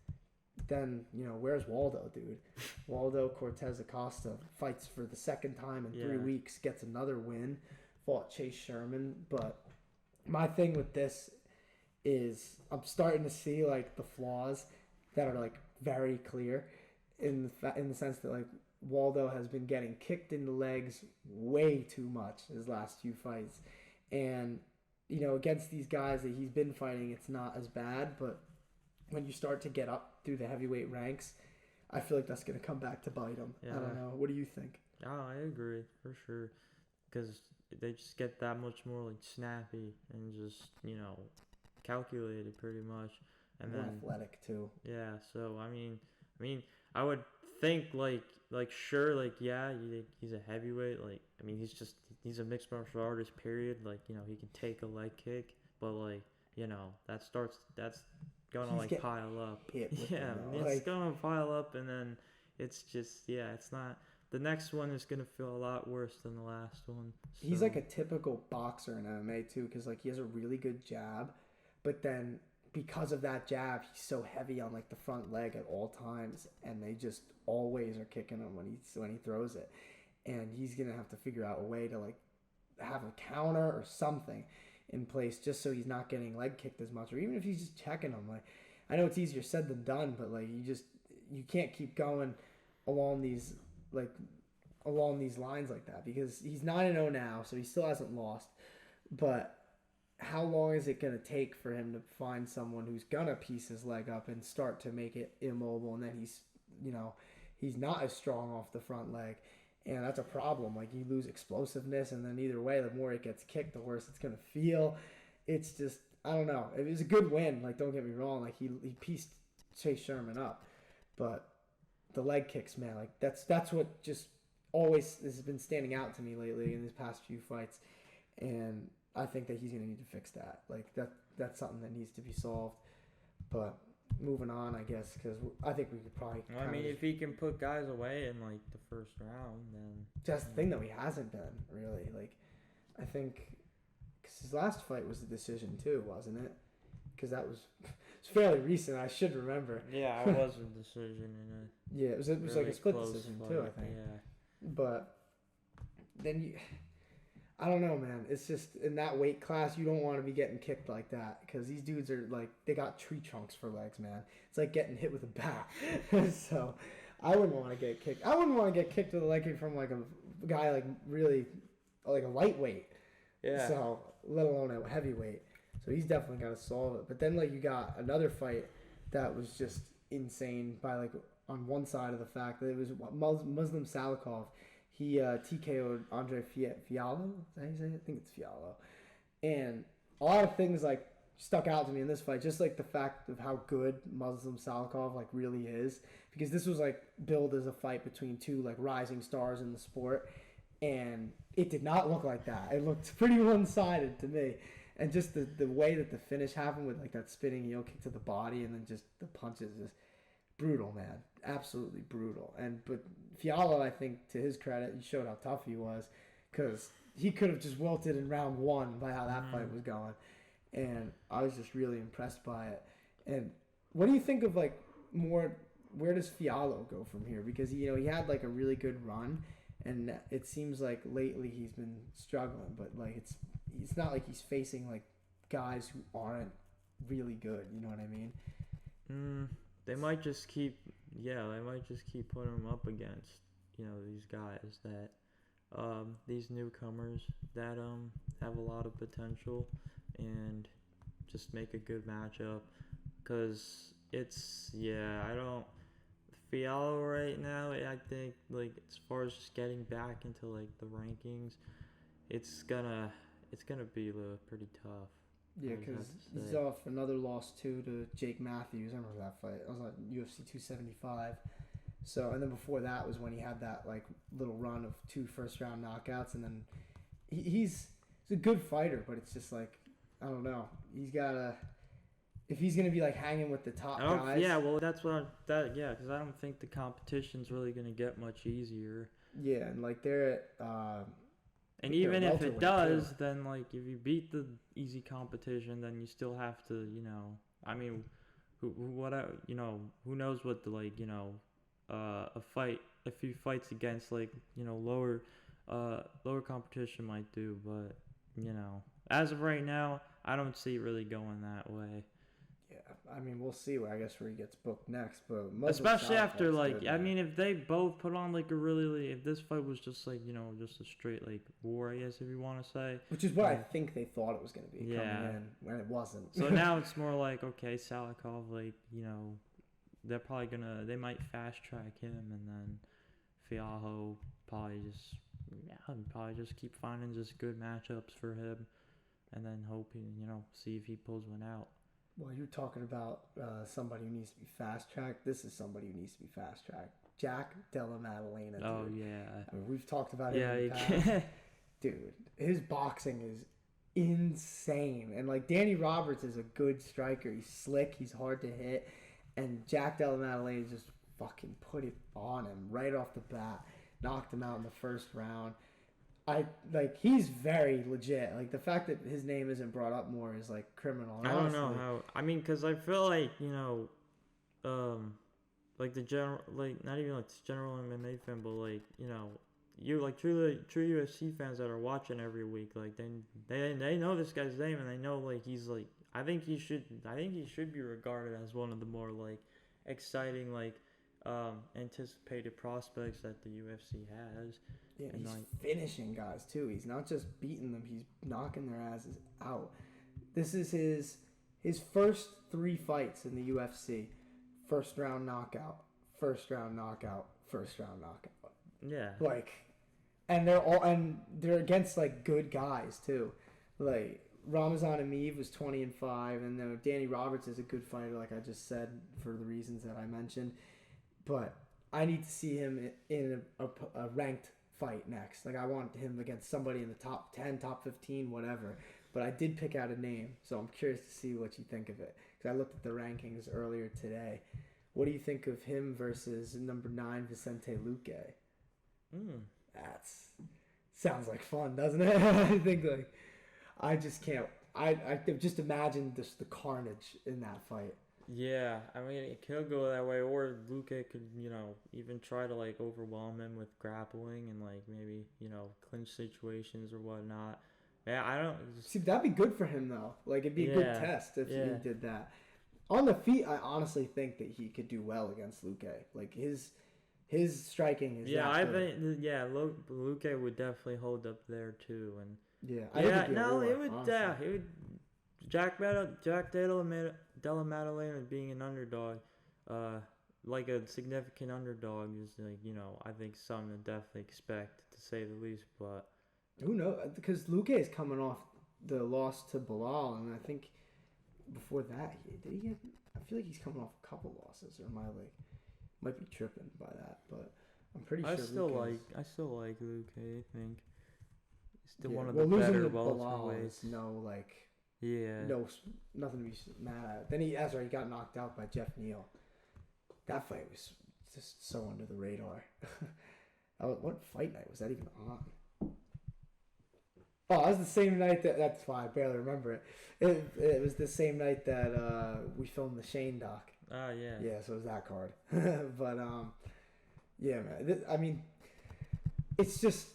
Then, where's Waldo, dude? Waldo Cortes-Acosta fights for the second time in 3 weeks, gets another win, fought Chase Sherman. But my thing with this is I'm starting to see, the flaws that are, very clear in the sense that, Waldo has been getting kicked in the legs way too much his last few fights. And, against these guys that he's been fighting, it's not as bad. But when you start to get up through the heavyweight ranks, I feel like that's going to come back to bite him. Yeah. I don't know. What do you think? Oh, I agree, for sure. Because they just get that much more, snappy and just, calculated pretty much. And more then athletic, too. Yeah, so, I mean, I would think, sure, he's a heavyweight. He's a mixed martial artist, period. He can take a leg kick, but, that's gonna, pile up. Yeah, it's gonna pile up, and then it's just, it's not. The next one is gonna feel a lot worse than the last one. So. He's like a typical boxer in MMA, too, because, he has a really good jab, but then because of that jab, he's so heavy on the front leg at all times, and they just always are kicking him when he throws it, and he's gonna have to figure out a way to have a counter or something in place just so he's not getting leg kicked as much, or even if he's just checking him. I know it's easier said than done, but you can't keep going along these lines like that, because he's 9-0 now, so he still hasn't lost, but how long is it going to take for him to find someone who's going to piece his leg up and start to make it immobile, and then he's not as strong off the front leg, and that's a problem. You lose explosiveness, and then either way, the more it gets kicked, the worse it's going to feel. It's just, I don't know. It was a good win. Don't get me wrong. He pieced Chase Sherman up, but the leg kicks, man, that's what just always has been standing out to me lately in these past few fights, and I think that he's going to need to fix that. That's something that needs to be solved. But moving on, I guess, because I think we could probably... if he can put guys away in, the first round, then... That's the thing, though. He hasn't been, really. I think... Because his last fight was a decision, too, wasn't it? Because that was... It's fairly recent. I should remember. Yeah, it was a decision. Yeah, it was really a split decision, fight, too, I think. Yeah. But then you... I don't know, man. It's just in that weight class, you don't want to be getting kicked like that, because these dudes are they got tree trunks for legs, man. It's like getting hit with a bat. So I wouldn't want to get kicked. I wouldn't want to get kicked with a leg kick from a guy really a lightweight. Yeah. So let alone a heavyweight. So he's definitely got to solve it. But then you got another fight that was just insane by on one side of the fact that it was Muslim Salikhov. He TKO'd Andre Fialho. Is that how you say it? I think it's Fialho. And a lot of things stuck out to me in this fight. Just the fact of how good Muslim Salikhov really is. Because this was billed as a fight between two rising stars in the sport. And it did not look like that. It looked pretty one-sided to me. And just the way that the finish happened with that spinning heel kick to the body and then just the punches, just brutal, man. Absolutely brutal. But Fialho, I think, to his credit, he showed how tough he was, because he could have just wilted in round one by how that fight was going. And I was just really impressed by it. And what do you think of more? Where does Fialho go from here? Because he had a really good run, and it seems lately he's been struggling. But it's not like he's facing guys who aren't really good. You know what I mean? They might just keep putting him up against, these guys that, these newcomers that have a lot of potential, and just make a good matchup. Because Fialho right now, I think, as far as just getting back into, the rankings, it's gonna it's gonna be pretty tough. Yeah, I would have because to he's say. off another loss too to Jake Matthews. I remember that fight. I was on UFC 275. So, and then before that was when he had that like little run of 2 first-round knockouts, and then he's a good fighter, but it's just like I don't know. He's gotta if he's gonna be like hanging with the top guys. Yeah, well, that's what because I don't think the competition's really gonna get much easier. Yeah, and like they're at. And even if it does, too. then like if you beat the easy competition, then you still have to, I mean, who knows what the a few fights against lower competition might do, but as of right now, I don't see it really going that way. Yeah, I mean, we'll see. I guess where he gets booked next, but especially after I mean, if they both put on if this fight was just just a straight war, I guess if you want to say, which is what I think they thought it was going to be coming in when it wasn't. So now it's more like okay, Salikhov, they might fast track him, and then Fialho probably just keep finding just good matchups for him, and then hoping see if he pulls one out. Well, you're talking about somebody who needs to be fast-tracked. This is somebody who needs to be fast-tracked. Jack Della Maddelena, dude. Oh, yeah. I mean, we've talked about him in the past. Dude, his boxing is insane. And, Danny Roberts is a good striker. He's slick. He's hard to hit. And Jack Della Maddelena just fucking put it on him right off the bat. Knocked him out in the first round. He's very legit. The fact that his name isn't brought up more is criminal. And I don't know how. I mean, because I feel the general, not even the general MMA fan, but you true UFC fans that are watching every week, they know this guy's name, and they know he's I think he should be regarded as one of the more exciting anticipated prospects that the UFC has. Yeah, and he's finishing guys too. He's not just beating them; he's knocking their asses out. This is his first 3 fights in the UFC: first round knockout, first round knockout, first round knockout. Yeah. And they're against good guys too. Ramazan Emeev was 20-5, and then Danny Roberts is a good fighter, like I just said, for the reasons that I mentioned. But I need to see him in a ranked fight next. I want him against somebody in the top 10, top 15, whatever. But I did pick out a name, so I'm curious to see what you think of it. Because I looked at the rankings earlier today. What do you think of him versus number 9, Vicente Luque? That sounds like fun, doesn't it? I think I just can't. I just imagine the carnage in that fight. Yeah, I mean, it could go that way, or Luque could, even try to overwhelm him with grappling and maybe clinch situations or whatnot. Yeah, I don't see. That'd be good for him though. It'd be a good test if he did that. On the feet, I honestly think that he could do well against Luque. His striking is. Yeah, I think Luque would definitely hold up there too, and. Yeah, it would. Jack Della Maddelena being an underdog, a significant underdog is I think something to definitely expect, to say the least. But who knows? Because Luque is coming off the loss to Bilal, and I think before that I feel like he's coming off a couple losses, or might be tripping by that, but I'm pretty sure. I still like Luque. I think he's still one of the better welterweights. No, nothing to be mad at. Then he got knocked out by Jeff Neal. That fight was just so under the radar. What fight night was that even on? Oh, it was the same night that's why I barely remember it. It was the same night that we filmed the Shane doc. Oh, yeah. Yeah, so it was that card. But, yeah, man. It's just...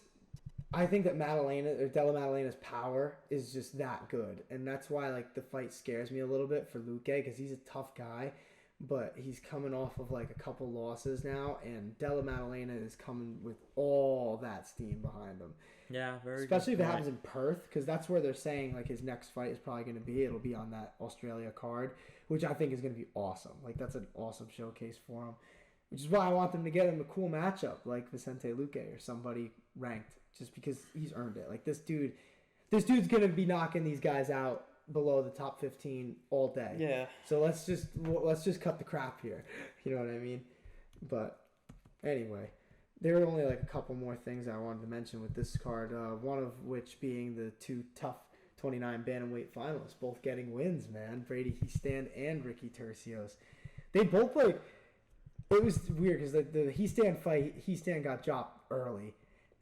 I think that Della Maddalena's power is just that good. And that's why, the fight scares me a little bit for Luque, because he's a tough guy. But he's coming off of, a couple losses now. And Della Maddalena is coming with all that steam behind him. Yeah, very especially if it happens in Perth, because that's where they're saying, his next fight is probably going to be. It'll be on that Australia card, which I think is going to be awesome. That's an awesome showcase for him. Which is why I want them to get him a cool matchup, like Vicente Luque or somebody ranked. Just because he's earned it. This dude, this dude's gonna be knocking these guys out below the top 15 all day. Yeah. So let's just cut the crap here. You know what I mean? But anyway, there are only like a couple more things I wanted to mention with this card. One of which being the two tough 29 bantamweight finalists, both getting wins. Man, Brady Hiestand and Ricky Tercios. They both like. It was weird because the Hiestand fight, Hiestand got dropped early,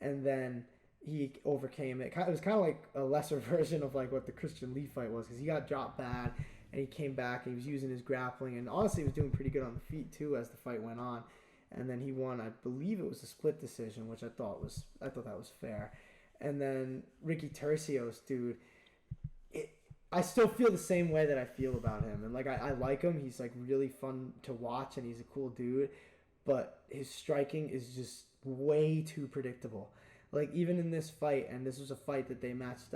and then he overcame it. It was kind of like a lesser version of like what the Christian Lee fight was, because he got dropped bad and he came back and he was using his grappling, and honestly he was doing pretty good on the feet too as the fight went on. And then he won, I believe it was a split decision, which I thought that was fair. And then Ricky Tercios, dude, I still feel the same way that I feel about him. And like I like him. He's like really fun to watch and he's a cool dude, but his striking is just way too predictable. Like even in this fight, and this was a fight that they matched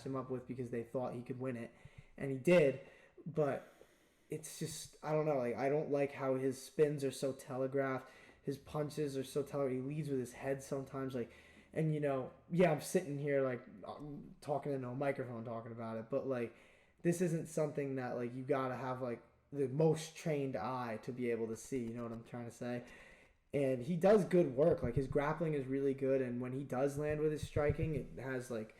him up with because they thought he could win it, and he did, but it's just, I don't know, like I don't like how his spins are so telegraphed, his punches are so telegraphed, he leads with his head sometimes, like, and you know, yeah, I'm sitting here like talking into a microphone talking about it, but like this isn't something that like you gotta have like the most trained eye to be able to see, you know what I'm trying to say? And he does good work. Like his grappling is really good, and when he does land with his striking, it has like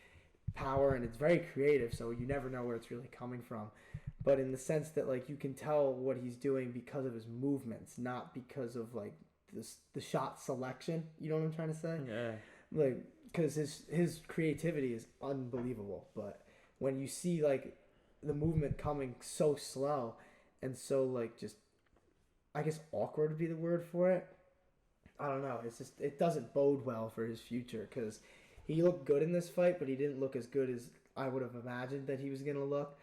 power and it's very creative, so you never know where it's really coming from. But in the sense that like you can tell what he's doing because of his movements, not because of like the shot selection. You know what I'm trying to say? Yeah. Like, because his creativity is unbelievable, but when you see like the movement coming so slow and so like just, I guess awkward would be the word for it. I don't know. It's just, it doesn't bode well for his future, because he looked good in this fight, but he didn't look as good as I would have imagined that he was going to look.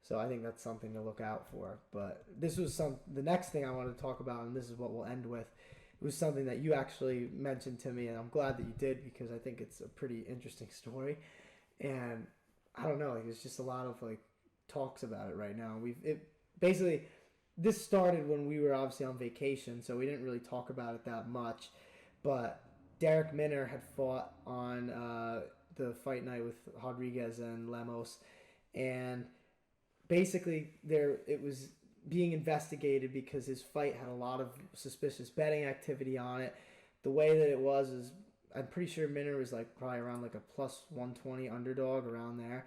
So I think that's something to look out for. But this was the next thing I wanted to talk about, and this is what we'll end with. It was something that you actually mentioned to me, and I'm glad that you did, because I think it's a pretty interesting story. And I don't know, like, there's just a lot of like talks about it right now. Basically, this started when we were obviously on vacation, so we didn't really talk about it that much. But Derek Minner had fought on the fight night with Rodriguez and Lemos, and basically it was being investigated because his fight had a lot of suspicious betting activity on it. The way that it was is, I'm pretty sure Minner was like probably around like a plus 120 underdog around there.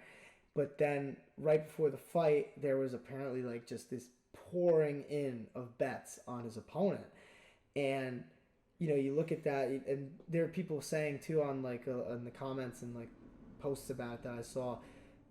But then right before the fight, there was apparently like just this pouring in of bets on his opponent. And, you know, you look at that, and there are people saying too on like in the comments and like posts about it that I saw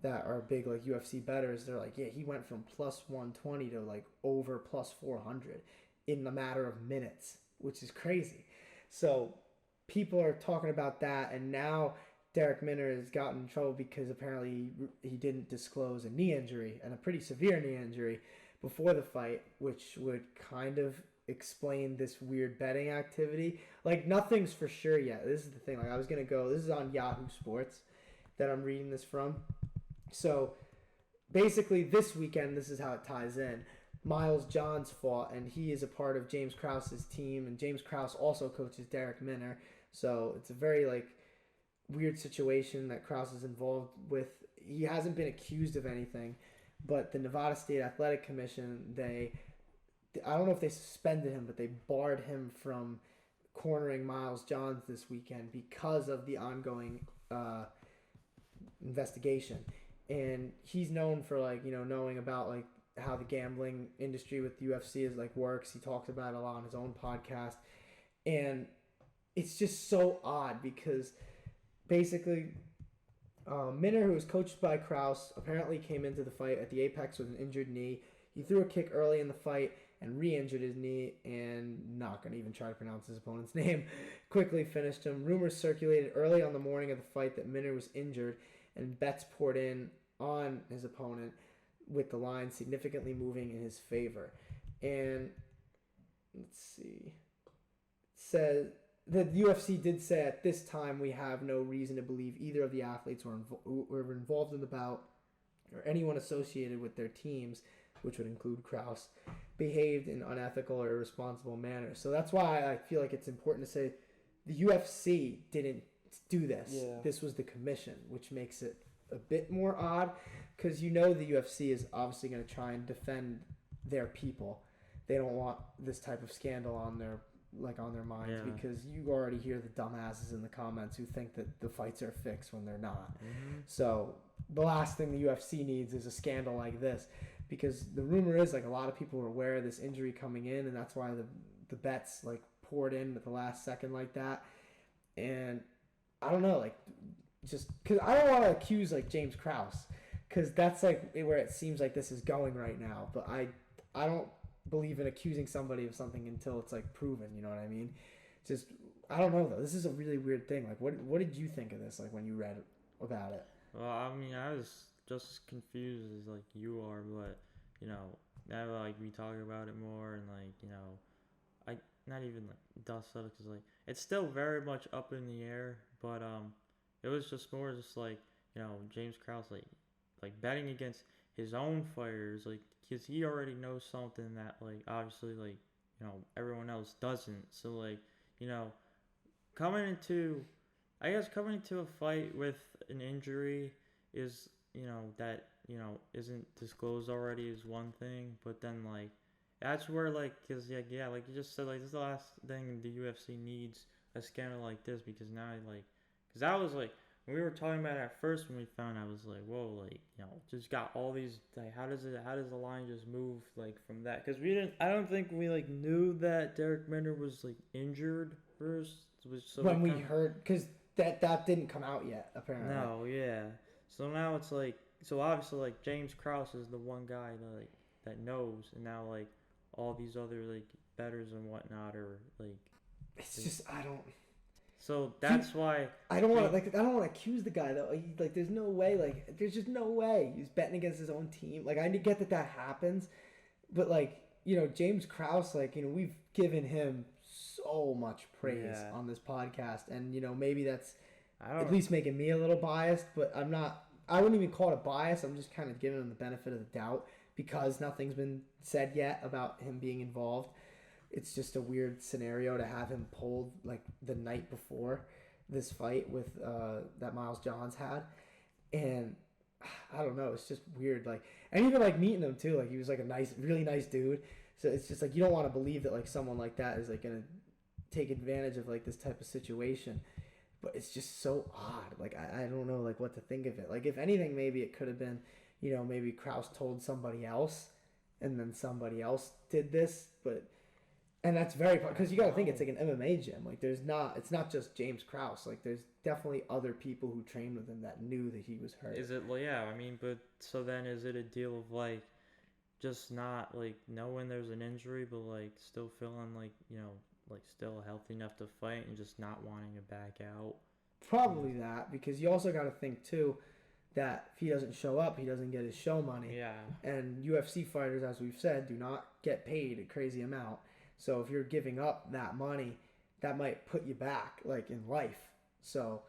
that are big like UFC bettors. They're like, yeah, he went from plus 120 to like over plus 400 in a matter of minutes, which is crazy. So people are talking about that, and now Derek Minner has gotten in trouble because apparently he didn't disclose a knee injury, and a pretty severe knee injury, before the fight, which would kind of explain this weird betting activity. Like, nothing's for sure yet. This is the thing. Like, I was going to go, this is on Yahoo Sports that I'm reading this from. So basically this weekend, this is how it ties in. Miles Johns fought, and he is a part of James Krause's team, and James Krause also coaches Derek Minner. So it's a very like weird situation that Krause is involved with. He hasn't been accused of anything, but the Nevada State Athletic Commission, I don't know if they suspended him, but they barred him from cornering Miles Johns this weekend because of the ongoing investigation. And he's known for like, you know, knowing about like how the gambling industry with the UFC is like works. He talks about it a lot on his own podcast. And it's just so odd because basically Minner, who was coached by Krause, apparently came into the fight at the apex with an injured knee. He threw a kick early in the fight and re-injured his knee, and not going to even try to pronounce his opponent's name, quickly finished him. Rumors circulated early on the morning of the fight that Minner was injured, and bets poured in on his opponent, with the line significantly moving in his favor. And let's see, says the UFC did say at this time we have no reason to believe either of the athletes were involved in the bout, or anyone associated with their teams, which would include Krause, behaved in unethical or irresponsible manner. So that's why I feel like it's important to say the UFC didn't do this. Yeah. This was the commission, which makes it a bit more odd because the UFC is obviously going to try and defend their people. They don't want this type of scandal on their minds because you already hear the dumbasses in the comments who think that the fights are fixed when they're not. Mm-hmm. So the last thing the UFC needs is a scandal like this, because the rumor is like a lot of people were aware of this injury coming in, and that's why the bets like poured in at the last second like that. And I don't know, like, just because I don't want to accuse like James Krause, because that's like where it seems like this is going right now. But I don't believe in accusing somebody of something until it's like proven. You know what I mean? Just I don't know though. This is a really weird thing. Like, what did you think of this? Like when you read about it? Well, I mean, I was just as confused as like you are, but now like we talk about it more and like I not even like dust settled because like it's still very much up in the air, but it was just more just like James Krause like betting against his own fighters, like because he already knows something that like obviously like everyone else doesn't. So like coming into a fight with an injury is that isn't disclosed already is one thing, but then like that's where like because like you just said, like this is the last thing the UFC needs, a scandal like this, because now like because that was like when we were talking about it at first when we found I was like whoa, like just got all these like how does the line just move like from that, because I don't think we like knew that Derek Minner was like injured first. So when we heard, because that didn't come out yet apparently. No, yeah. So now it's like, so obviously like James Krause is the one guy that knows, and now like all these other like bettors and whatnot are like. It's just I don't. So that's why I don't want to accuse the guy though. Like there's no way. Like there's just no way he's betting against his own team. Like I get that happens, but like James Krause, like we've given him so much praise on this podcast, and maybe that's at least making me a little biased, but I wouldn't even call it a bias. I'm just kind of giving him the benefit of the doubt because nothing's been said yet about him being involved. It's just a weird scenario to have him pulled like the night before this fight with that Miles Johns had, and I don't know, it's just weird. Like, and even like meeting him too, like he was like a really nice dude. So it's just like you don't want to believe that like someone like that is like gonna take advantage of like this type of situation. But it's just so odd. Like I don't know like what to think of it. Like if anything, maybe it could have been, maybe Krause told somebody else, and then somebody else did this. And that's very, because you got to think it's like an MMA gym. Like it's not just James Krause. Like there's definitely other people who trained with him that knew that he was hurt. Is it? Well, yeah. I mean, but so then is it a deal of like just not like knowing there's an injury, but like still feeling like like still healthy enough to fight and just not wanting to back out? Probably that, because you also got to think too that if he doesn't show up, he doesn't get his show money. Yeah. And UFC fighters, as we've said, do not get paid a crazy amount. So if you're giving up that money, that might put you back like in life. So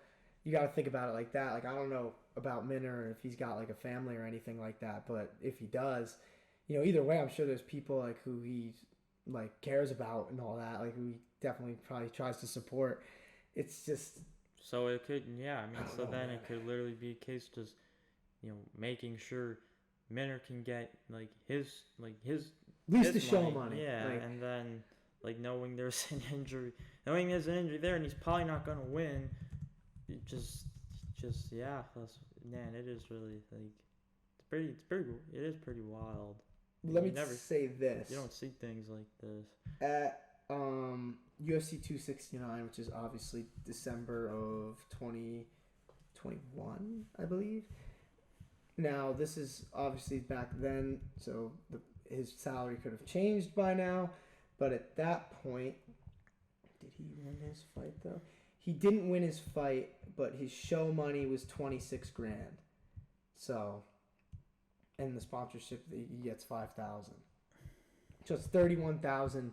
you got to think about it like that. Like I don't know about Minner if he's got like a family or anything like that, but if he does, either way, I'm sure there's people like who he like cares about and all that, like who he definitely probably tries to support. It's just so it could, yeah. I mean, so then it could literally be a case just making sure Minner can get like his at least the show money. Yeah, like, and then like knowing there's an injury there, and he's probably not gonna win. It just yeah. Man, it is really like it is pretty wild. Let me say this: you don't see things like this at UFC 269, which is obviously December of 2021, I believe. Now this is obviously back then, so his salary could have changed by now, but at that point, did he win his fight though? He didn't win his fight, but his show money was $26,000. So, and the sponsorship he gets $5,000. So it's $31,000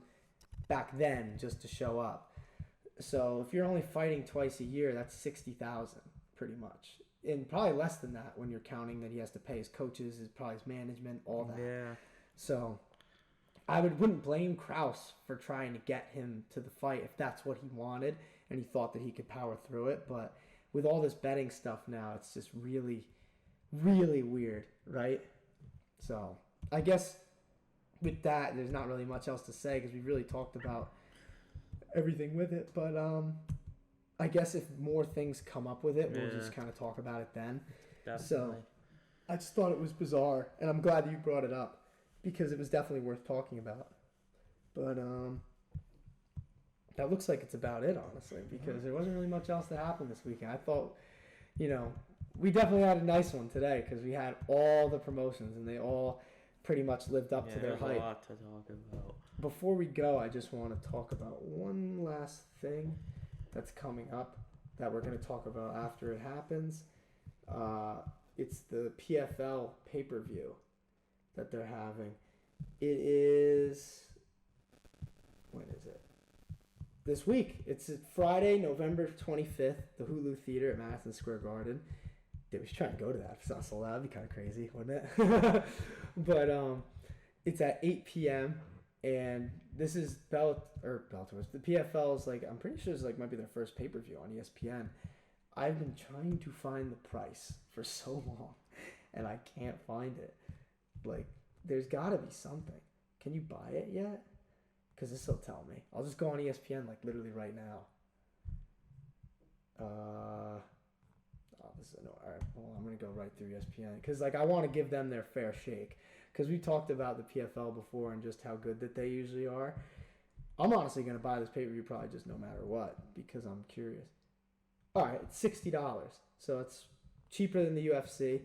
back then just to show up. So if you're only fighting twice a year, that's $60,000 pretty much. And probably less than that when you're counting that he has to pay his coaches, probably his management, all that. Yeah. So I wouldn't blame Krause for trying to get him to the fight if that's what he wanted and he thought that he could power through it. But with all this betting stuff now, it's just really, really weird, right? So I guess with that, there's not really much else to say because we really talked about everything with it. But I guess if more things come up with it, we'll just kind of talk about it then. Definitely. So I just thought it was bizarre, and I'm glad that you brought it up because it was definitely worth talking about. But that looks like it's about it, honestly, because there wasn't really much else that happened this weekend. I thought, we definitely had a nice one today because we had all the promotions, and they all pretty much lived up to their hype. There's a lot to talk about. Before we go, I just want to talk about one last thing that's coming up that we're going to talk about after it happens. It's the PFL pay-per-view that they're having. It is... When is it? This week. It's Friday, November 25th, the Hulu Theater at Madison Square Garden. Dude, we should try and go to that. If it's not sold out, that'd be kind of crazy, wouldn't it? But it's at 8 p.m. And this is Bellator's. The PFL is I'm pretty sure it's might be their first pay-per-view on ESPN. I've been trying to find the price for so long, and I can't find it. There's got to be something. Can you buy it yet? Because this will tell me. I'll just go on ESPN literally right now. This is all right. Well, I'm gonna go right through ESPN because I want to give them their fair shake. Because we talked about the PFL before and just how good that they usually are. I'm honestly gonna buy this pay-per-view probably just no matter what because I'm curious. All right, it's $60, so it's cheaper than the UFC.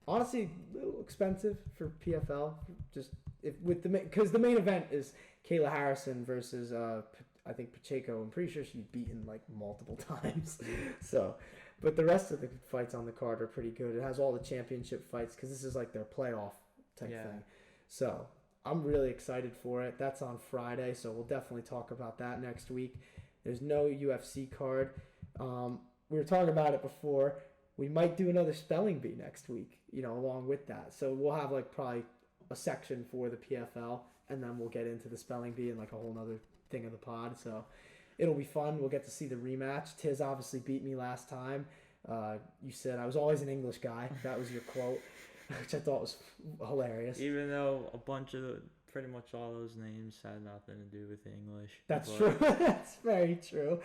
Honestly, a little expensive for PFL. Because the main event is Kayla Harrison versus I think Pacheco. I'm pretty sure she's beaten multiple times. So, but the rest of the fights on the card are pretty good. It has all the championship fights because this is their playoff type thing. So I'm really excited for it. That's on Friday, so we'll definitely talk about that next week. There's no UFC card. We were talking about it before. We might do another spelling bee next week, along with that. So we'll have probably a section for the PFL, and then we'll get into the spelling bee and a whole nother thing of the pod. So it'll be fun. We'll get to see the rematch. Tiz obviously beat me last time. You said I was always an English guy. That was your quote, which I thought was hilarious. Even though pretty much all those names had nothing to do with English. That's true. That's very true.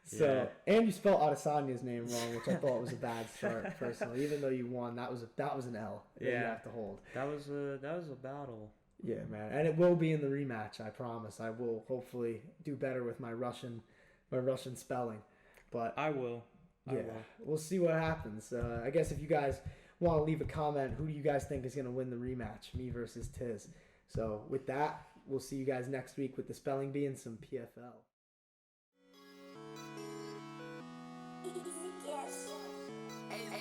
So, and you spelled Adesanya's name wrong, which I thought was a bad start personally. Even though you won, that was an L that you have to hold. That was a battle. Yeah, man, and it will be in the rematch. I promise. I will hopefully do better with my Russian spelling, but I will. We'll see what happens. I guess if you guys want to leave a comment, who do you guys think is going to win the rematch, me versus Tiz? So with that, we'll see you guys next week with the spelling bee and some PFL. Yes. Hey,